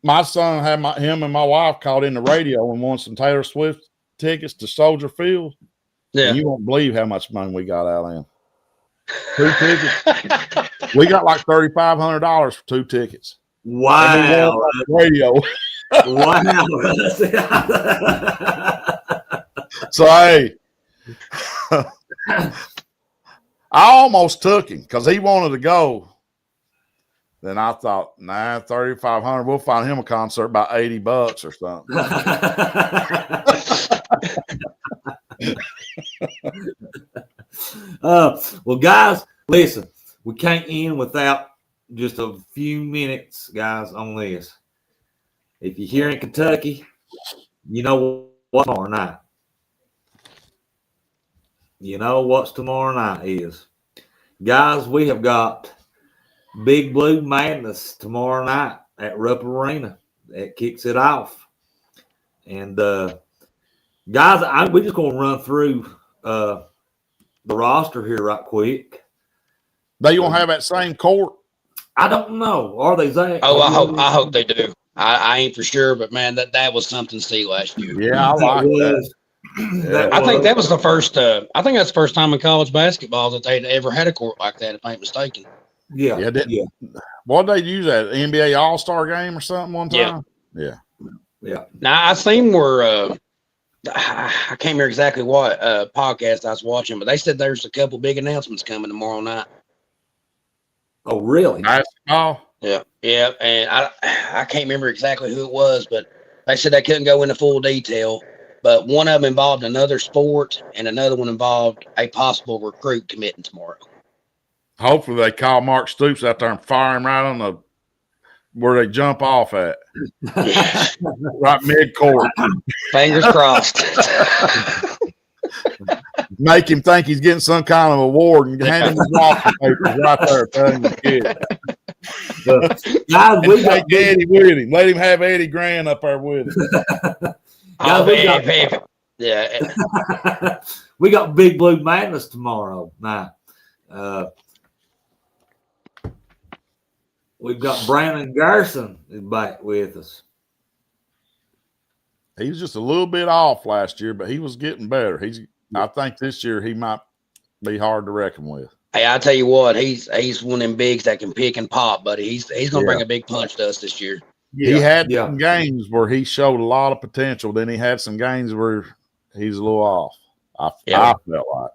My son had him and my wife called in the radio and won some Taylor Swift tickets to Soldier Field. Yeah, and you won't believe how much money we got out of them. 2 tickets. We got like $3,500 for 2 tickets. Wow! Radio. Wow! So hey, I almost took him because he wanted to go. Then I thought, $3,500. We'll find him a concert about $80 or something. Well, guys, listen, we can't end without just a few minutes, guys, on this. If you're here in Kentucky, you know what's tomorrow night. You know what's tomorrow night is. Guys, we have got Big Blue Madness tomorrow night at Rupp Arena. That kicks it off. And guys, we're just going to run through the roster here right quick. They gonna have that same court? I don't know. Are they, Zach? Oh, I hope they do. I ain't for sure, but man, that was something to see last year. Yeah, I like that. I think that was the first. I think that's the first time in college basketball that they'd ever had a court like that, if I ain't mistaken. Yeah. What did they use that NBA All-Star game or something one time? Yeah. Now I seen where I can't remember exactly what podcast I was watching, but they said there's a couple big announcements coming tomorrow night. Oh, really? Basketball? Yeah, and I can't remember exactly who it was, but they said they couldn't go into full detail. But one of them involved another sport, and another one involved a possible recruit committing tomorrow. Hopefully they call Mark Stoops out there and fire him right on where they jump off at. Right mid-court. Fingers crossed. Make him think he's getting some kind of award and hand him his walking papers right there. Telling the kid. Guys, we got Eddie with him. Let him have Eddie Grant up there with him. We got Big Blue Madness tomorrow night. We've got Brandon Garson back with us. he was just a little bit off last year, but he was getting better. I think this year he might be hard to reckon with. Hey, I tell you what, he's one of them bigs that can pick and pop, buddy. He's gonna bring a big punch to us this year. He had some games where he showed a lot of potential. Then he had some games where he's a little off. I felt like.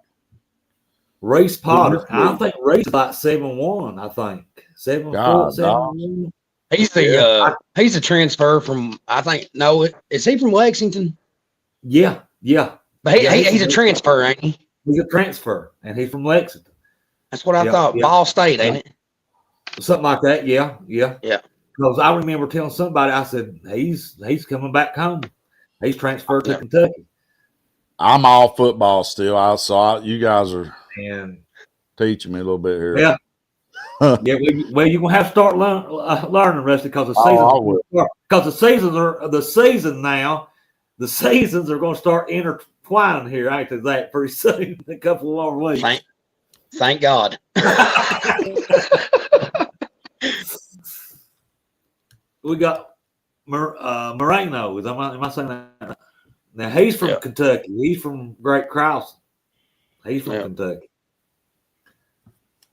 Race Potter. I think Race is like 7-1, I think. 7-4, 7-1. He's a transfer from, I think, no, is he from Lexington? Yeah. But he's a transfer, ain't he? He's a transfer, and he's from Lexington. That's what I thought. Ball State, ain't it? Something like that, yeah. Because I remember telling somebody, I said, he's coming back home. He's transferred to Kentucky. I'm all football still. You guys are teaching me a little bit here. Yeah. Well, you're gonna have to start learning, Rusty, because the seasons are gonna start intertwining here after that pretty soon. A couple more weeks. Thank God. We got Moreno. Am I saying that? Now he's from Kentucky. He's from Great Krause. He's from Kentucky.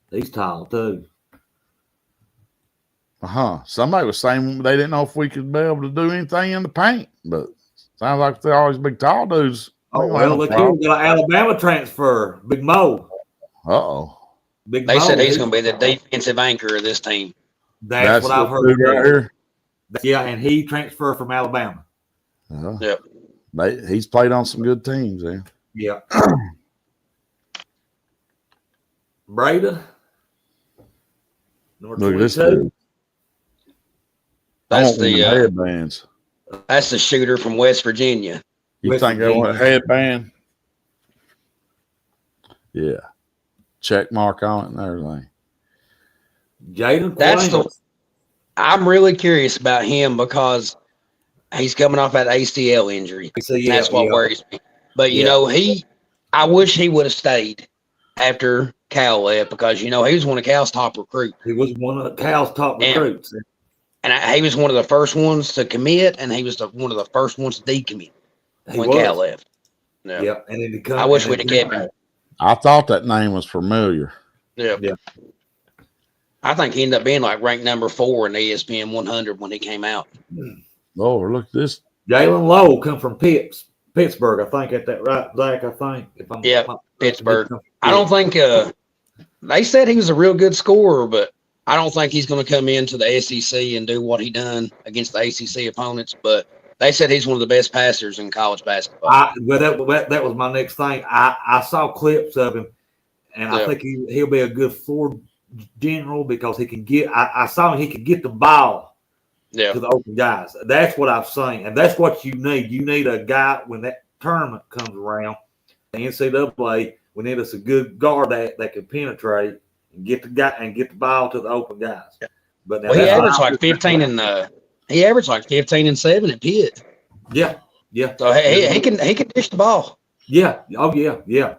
He's tall too. Somebody was saying they didn't know if we could be able to do anything in the paint, but sounds like they're always big tall dudes. Oh well, look here, we got an Alabama transfer, Big Mo. They said he's going to be the defensive anchor of this team. That's what I've heard right here. Yeah, and he transferred from Alabama. Yep. He's played on some good teams, then. Yeah. Breda. Look at this dude. That's the headbands. That's the shooter from West Virginia. You think they want a headband? Yeah. Check mark on it and everything. Jaden I'm really curious about him because he's coming off that ACL injury. So, that's what worries me. But, you know, I wish he would have stayed after Cal left because, you know, he was one of Cal's top recruits. He was one of Cal's top recruits. And he was one of the first ones to commit, and he was one of the first ones to decommit when Cal left. Yeah. And then I wish we'd have kept him. I thought that name was familiar. Yeah. I think he ended up being like ranked number 4 in the ESPN 100 when he came out. Oh, look at this. Jalen Lowe come from Pittsburgh, I think. At that right, Zach, I think. Pittsburgh. I don't think they said he was a real good scorer, but I don't think he's going to come into the SEC and do what he done against the ACC opponents. But they said he's one of the best passers in college basketball. That was my next thing. I saw clips of him, and I think he'll be a good floor general because he can get. I saw him; he could get the ball to the open guys. That's what I've seen, and that's what you need. You need a guy when that tournament comes around. The NCAA, we need us a good guard that can penetrate and get the guy and get the ball to the open guys. But now he averaged like 15 and he averaged like 15 and 7 at Pitt. Yeah. So he can dish the ball. Yeah. Oh yeah.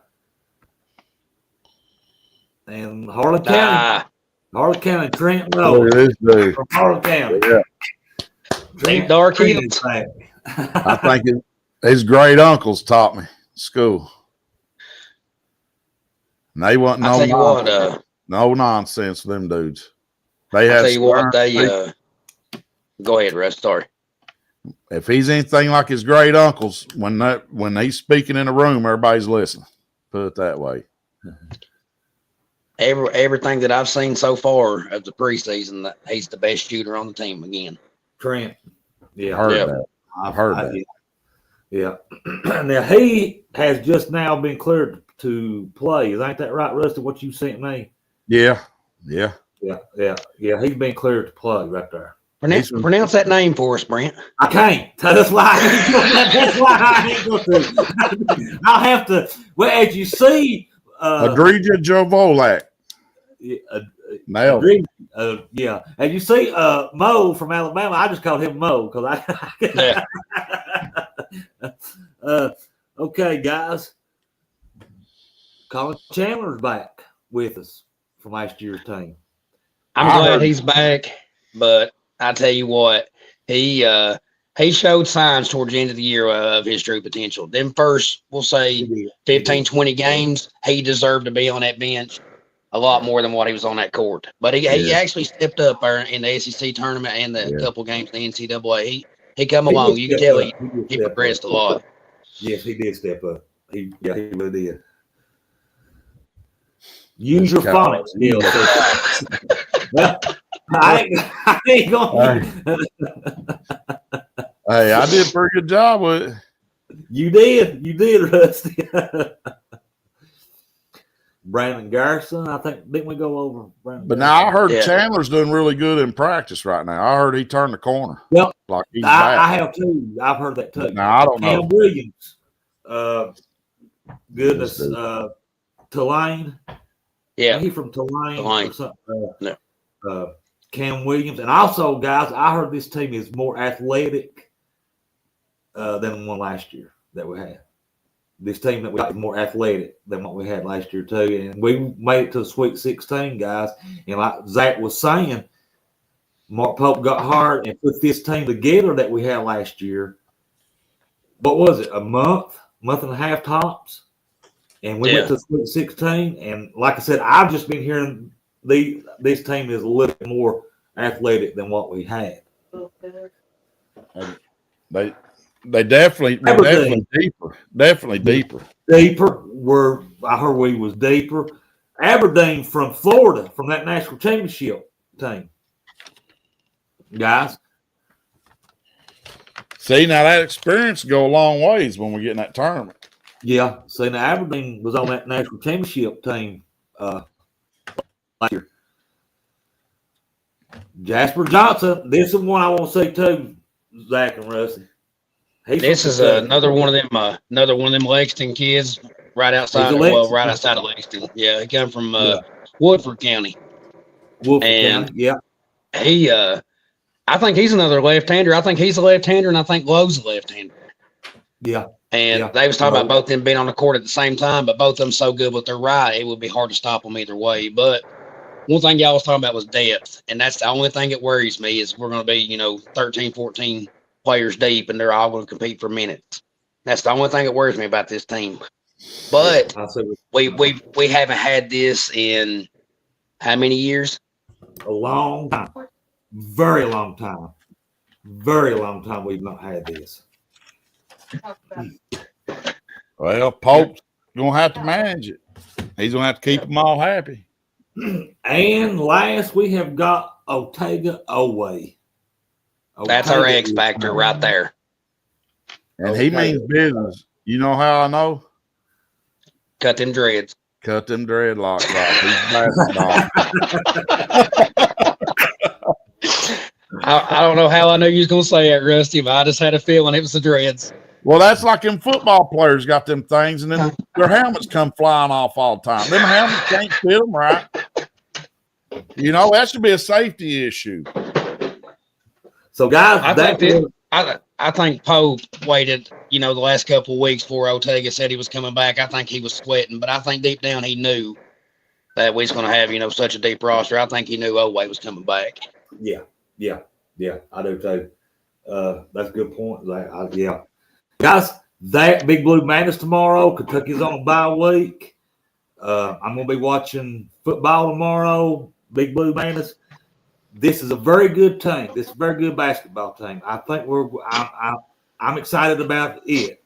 And Harlan County, Trent Lowe from Harlan County. Yeah. Deep dark heels. I think his great uncles taught me school. And they wasn't no nonsense with them dudes. They had. Go ahead, Russ. Sorry. If he's anything like his great uncles, when he's speaking in a room, everybody's listening. Put it that way. Everything that I've seen so far of the preseason, he's the best shooter on the team again. Trent. Yeah, I've heard that. Yeah. Now he has just now been cleared to play. Ain't that right, Rusty? What you sent me? Yeah. He's been cleared to play right there. Pronounce that name for us, Brent. I can't. That's why I ain't going to. I'll have to. Well, as you see, Adrija Jovolak. Nailed it. Yeah. As you see, Mo from Alabama, I just called him Mo because okay, guys. Colin Chandler's back with us from last year's team. I'm glad he's back, but I tell you what, he he showed signs towards the end of the year of his true potential. Them first, we'll say 15, 20 games, he deserved to be on that bench a lot more than what he was on that court. But he actually stepped up in the SEC tournament and the couple games in the NCAA. He come along. You can tell he progressed a lot. Yes, he did step up. He really did. Use your phonics skills. Well, I ain't going. Hey, I did a pretty good job with it. You did, Rusty. Brandon Garrison, I think, didn't we go over Brandon? But now I heard Chandler's doing really good in practice right now. I heard he turned the corner. Well, like he's back. I have too. I've heard that too. But now I don't know. Cam Williams, goodness, Tulane. Yeah, he from Tulane. Or something. Cam Williams, and also, guys, I heard this team is more athletic than the one last year that we had. This team that we got is more athletic than what we had last year too, and we made it to the Sweet 16, guys. And like Zach was saying, Mark Pope got hard and put this team together that we had last year. What was it? A month and a half tops, and we went to the Sweet 16. And like I said, I've just been hearing this team is a little bit more athletic than what we had. They definitely deeper. Definitely deeper. I heard we was deeper. Aberdeen from Florida, from that national championship team. Guys. See, now that experience go a long ways when we get in that tournament. Yeah. See, now Aberdeen was on that national championship team last year. Jasper Johnson, this is one I want to say too, Zach and Rusty. This is another one of them Lexington kids right outside of Lexington. Yeah, he come from Woodford County. County, yeah. He I think he's another left-hander. I think he's a left-hander, and I think Lowe's a left-hander. Yeah. And they was talking about both them being on the court at the same time, but both of them so good with their right, it would be hard to stop them either way. But one thing y'all was talking about was depth, and that's the only thing that worries me is we're going to be, 13, 14 players deep, and they're all going to compete for minutes. That's the only thing that worries me about this team. But we haven't had this in how many years? A long time. Very long time. Very long time we've not had this. Well, Pope's going to have to manage it. He's going to have to keep them all happy. And last, we have got Otega Oway. That's our X factor right there. And he means business. You know how I know? Cut them dreads. Cut them dreadlocks off. I don't know how I knew you was going to say it, Rusty, but I just had a feeling it was the dreads. Well, that's like them football players got them things, and then their helmets come flying off all the time. Them helmets can't fit them right. That should be a safety issue. So, guys, I think Pope waited, the last couple of weeks before Otega said he was coming back. I think he was sweating, but I think deep down he knew that we was going to have, such a deep roster. I think he knew Oway was coming back. Yeah, I do too. That's a good point. Yeah. Guys, that Big Blue Madness tomorrow. Kentucky's on a bye week. I'm going to be watching football tomorrow. Big Blue Madness. This is a very good team. This is a very good basketball team. I think I'm excited about it.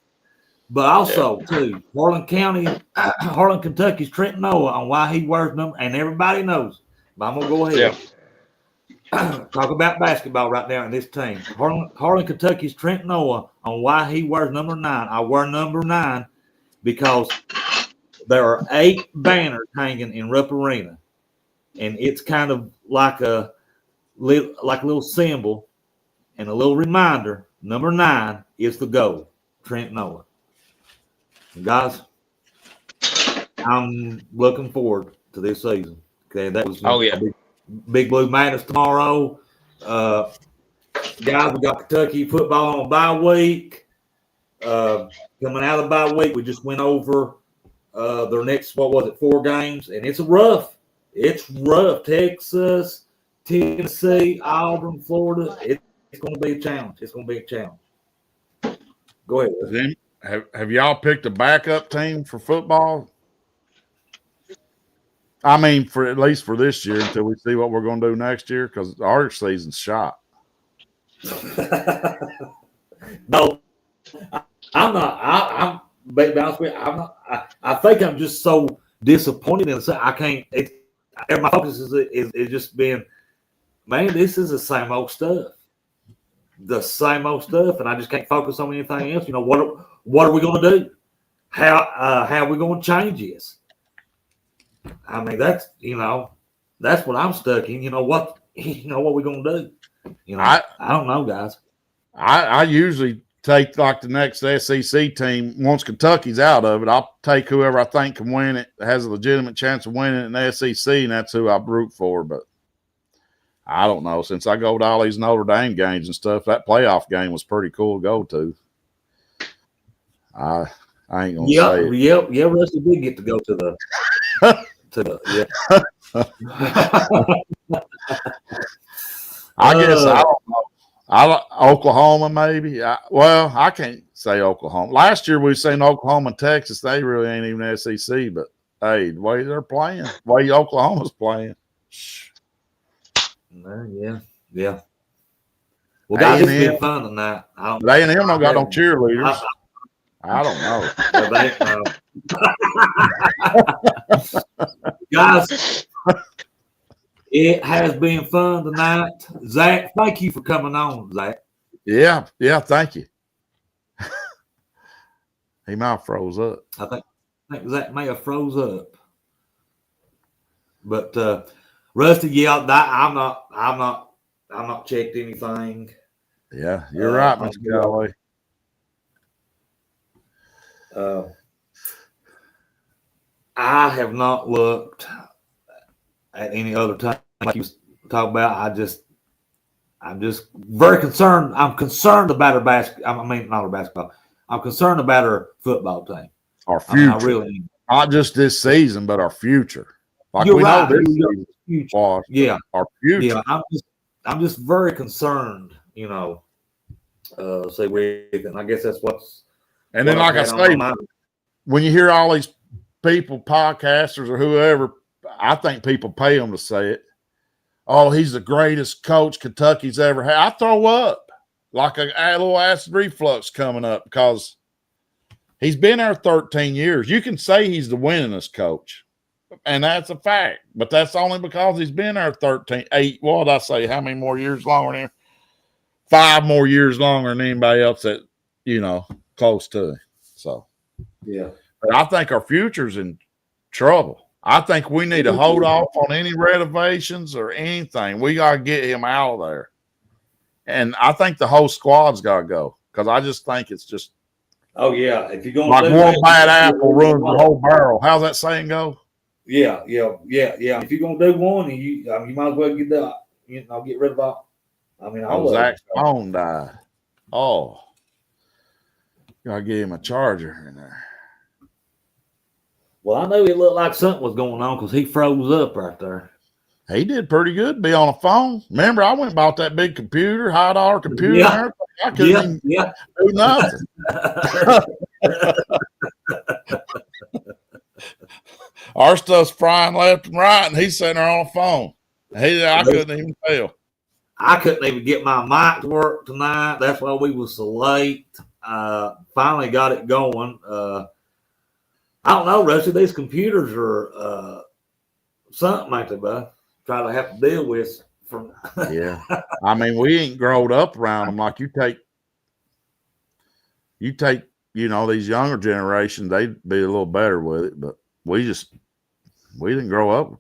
But also, too, Harlan, Kentucky's Trent Noah on why he wears number, and everybody knows. But I'm going to go ahead. Yeah. Talk about basketball right now in this team. Harlan, Kentucky's Trent Noah on why he wears number 9. I wear number 9 because there are 8 banners hanging in Rupp Arena, and it's kind of like a little symbol and a little reminder. Number 9 is the goal, Trent Noah. And guys, I'm looking forward to this season. Okay, that was Big Blue Madness tomorrow. Guys, we got Kentucky football on bye week. Coming out of the bye week, we just went over their next, 4 games, and it's rough. It's rough. Texas, Tennessee, Auburn, Florida. it's going to be a challenge. It's going to be a challenge. Go ahead. Then, have y'all picked a backup team for football? I mean, for at least for this year until we see what we're going to do next year, because our season's shot. No, I'm not. I'm be honest with you. I'm not. I think I'm just so disappointed in I can't. My focus is just being, man. This is the same old stuff. The same old stuff, and I just can't focus on anything else. You know what are we going to do? How are we going to change this? I mean, that's what I'm stuck in. What we going to do? I don't know, guys. I usually take like the next SEC team. Once Kentucky's out of it, I'll take whoever I think can win it, has a legitimate chance of winning it in the SEC, and that's who I root for. But I don't know. Since I go to all these Notre Dame games and stuff, that playoff game was pretty cool to go to. I ain't gonna say it. Yeah. Rusty did get to go to the I guess I don't know. Oklahoma maybe. I can't say Oklahoma. Last year we seen Oklahoma and Texas. They really ain't even SEC. But hey, the way they're playing, the way Oklahoma's playing. Yeah. Well, guys, it's been fun tonight. They and them don't got no cheerleaders. I don't know. Guys, it has been fun tonight. Zach, thank you for coming on, Zach. Yeah, thank you. He might have froze up. I think Zach may have froze up. But Rusty, I'm not checked anything. Yeah, you're right, Mr. Callaway. I have not looked at any other time like you talk about. I'm just very concerned. I'm concerned about our basketball. I mean, not our basketball. I'm concerned about our football team. Our future. I really not just this season, but our future. Like You're we right. know this future. Yeah, our future. Yeah, I'm just very concerned. Say with, and I guess that's what's. And then, like I say, when you hear all these people, podcasters or whoever, I think people pay them to say it. Oh, he's the greatest coach Kentucky's ever had. I throw up like a little acid reflux coming up because he's been there 13 years. You can say he's the winningest coach, and that's a fact. But that's only because he's been there 8. What did I say? How many more years longer than him? 5 more years longer than anybody else that, close to him. So, yeah. But I think our future's in trouble. I think we need to hold off on any renovations or anything. We got to get him out of there. And I think the whole squad's got to go because I just think it's just. Oh, yeah. If you're going like one bad apple ruins the whole barrel. How's that saying go? Yeah. If you're going to do one, you might as well get get rid of all. I mean, Zach's phone died. Oh. Gotta give him a charger in there. Well, I know it looked like something was going on because he froze up right there. He did pretty good to be on a phone. Remember, I went and bought that big computer, $100 computer. Yeah. I couldn't even do nothing. Our stuff's frying left and right, and he's sitting there on a phone. I couldn't even tell. I couldn't even get my mic to work tonight. That's why we was so late. Finally got it going. I don't know, Rusty. These computers are something like that, try to have to deal with. Yeah, I mean, we ain't growed up around them like you take. These younger generations, they'd be a little better with it, but we didn't grow up.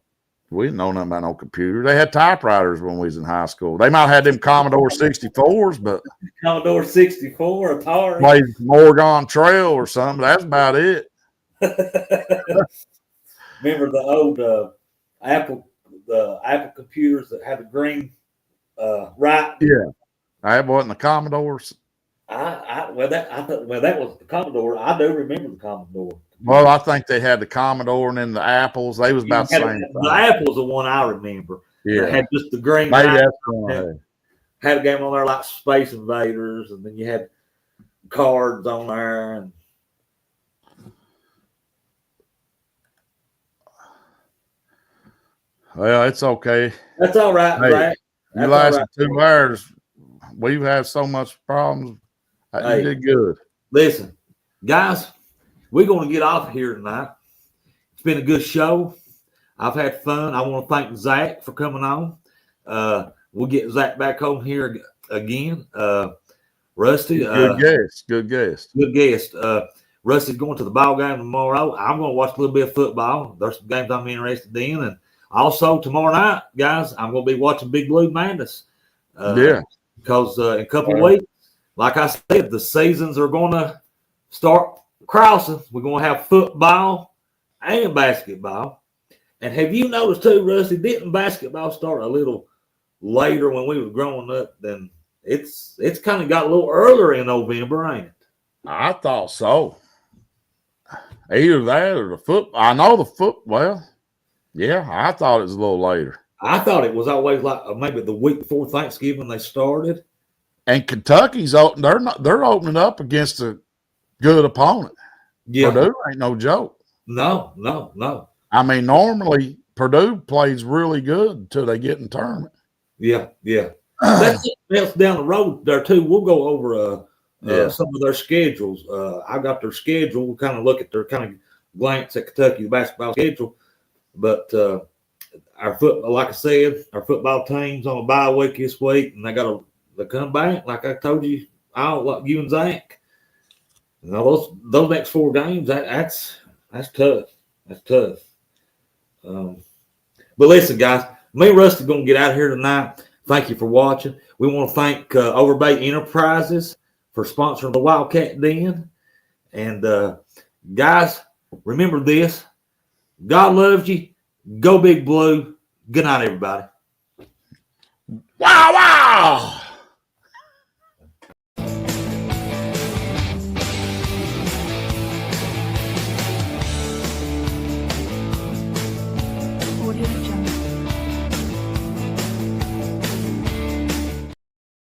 We didn't know nothing about no computer. They had typewriters when we was in high school. They might have had them Commodore 64s, but Commodore 64, Atari. Played Oregon Trail or something. That's about it. Remember the old Apple computers that had the green right? Yeah, that wasn't the Commodores. That was the Commodore. I do remember the Commodore. Well, I think they had the Commodore and then the Apples. They was about the same. The Apple's the one I remember. Yeah, it had just the green. Maybe that's one. had a game on there like Space Invaders, and then you had cards on there. And Well, it's okay. that's all right, Hey, Zach. You That's all lasted right. 2 hours. We've had so much problems. Hey. You did good. Listen, guys, we're going to get off here tonight. It's been a good show. I've had fun. I want to thank Zach for coming on. We'll get Zach back on here again. Rusty, Good guest. Good guest. good guest. Rusty's going to the ball game tomorrow. I'm going to watch a little bit of football. There's some games I'm interested in. And also tomorrow night, guys, I'm going to be watching Big Blue Madness. Yeah. Because in a couple of weeks, like I said, the seasons are going to start crossing. We're going to have football and basketball. And have you noticed too, Rusty, didn't basketball start a little later when we were growing up? Then it's kind of got a little earlier in November, ain't it? I thought so. Either that or the foot. I know the foot. Well, yeah, I thought it was a little later. I thought it was always like maybe the week before Thanksgiving they started. And Kentucky's open. They're opening up against a good opponent. Yeah. Purdue ain't no joke. No. I mean, normally Purdue plays really good until they get in the tournament. Yeah. That's something else down the road there too. We'll go over some of their schedules. I got their schedule. We'll kind of look at their kind of glance at Kentucky basketball schedule. But like I said, our football team's on a bye week this week, and they got to come back. Like I told you, like you and Zach. You know, those next 4 games, that's tough. That's tough. But listen, guys, me and Rusty going to get out of here tonight. Thank you for watching. We want to thank Overbay Enterprises for sponsoring the Wildcat Den. And guys, remember this. God loves you. Go Big Blue. Good night, everybody. Wow.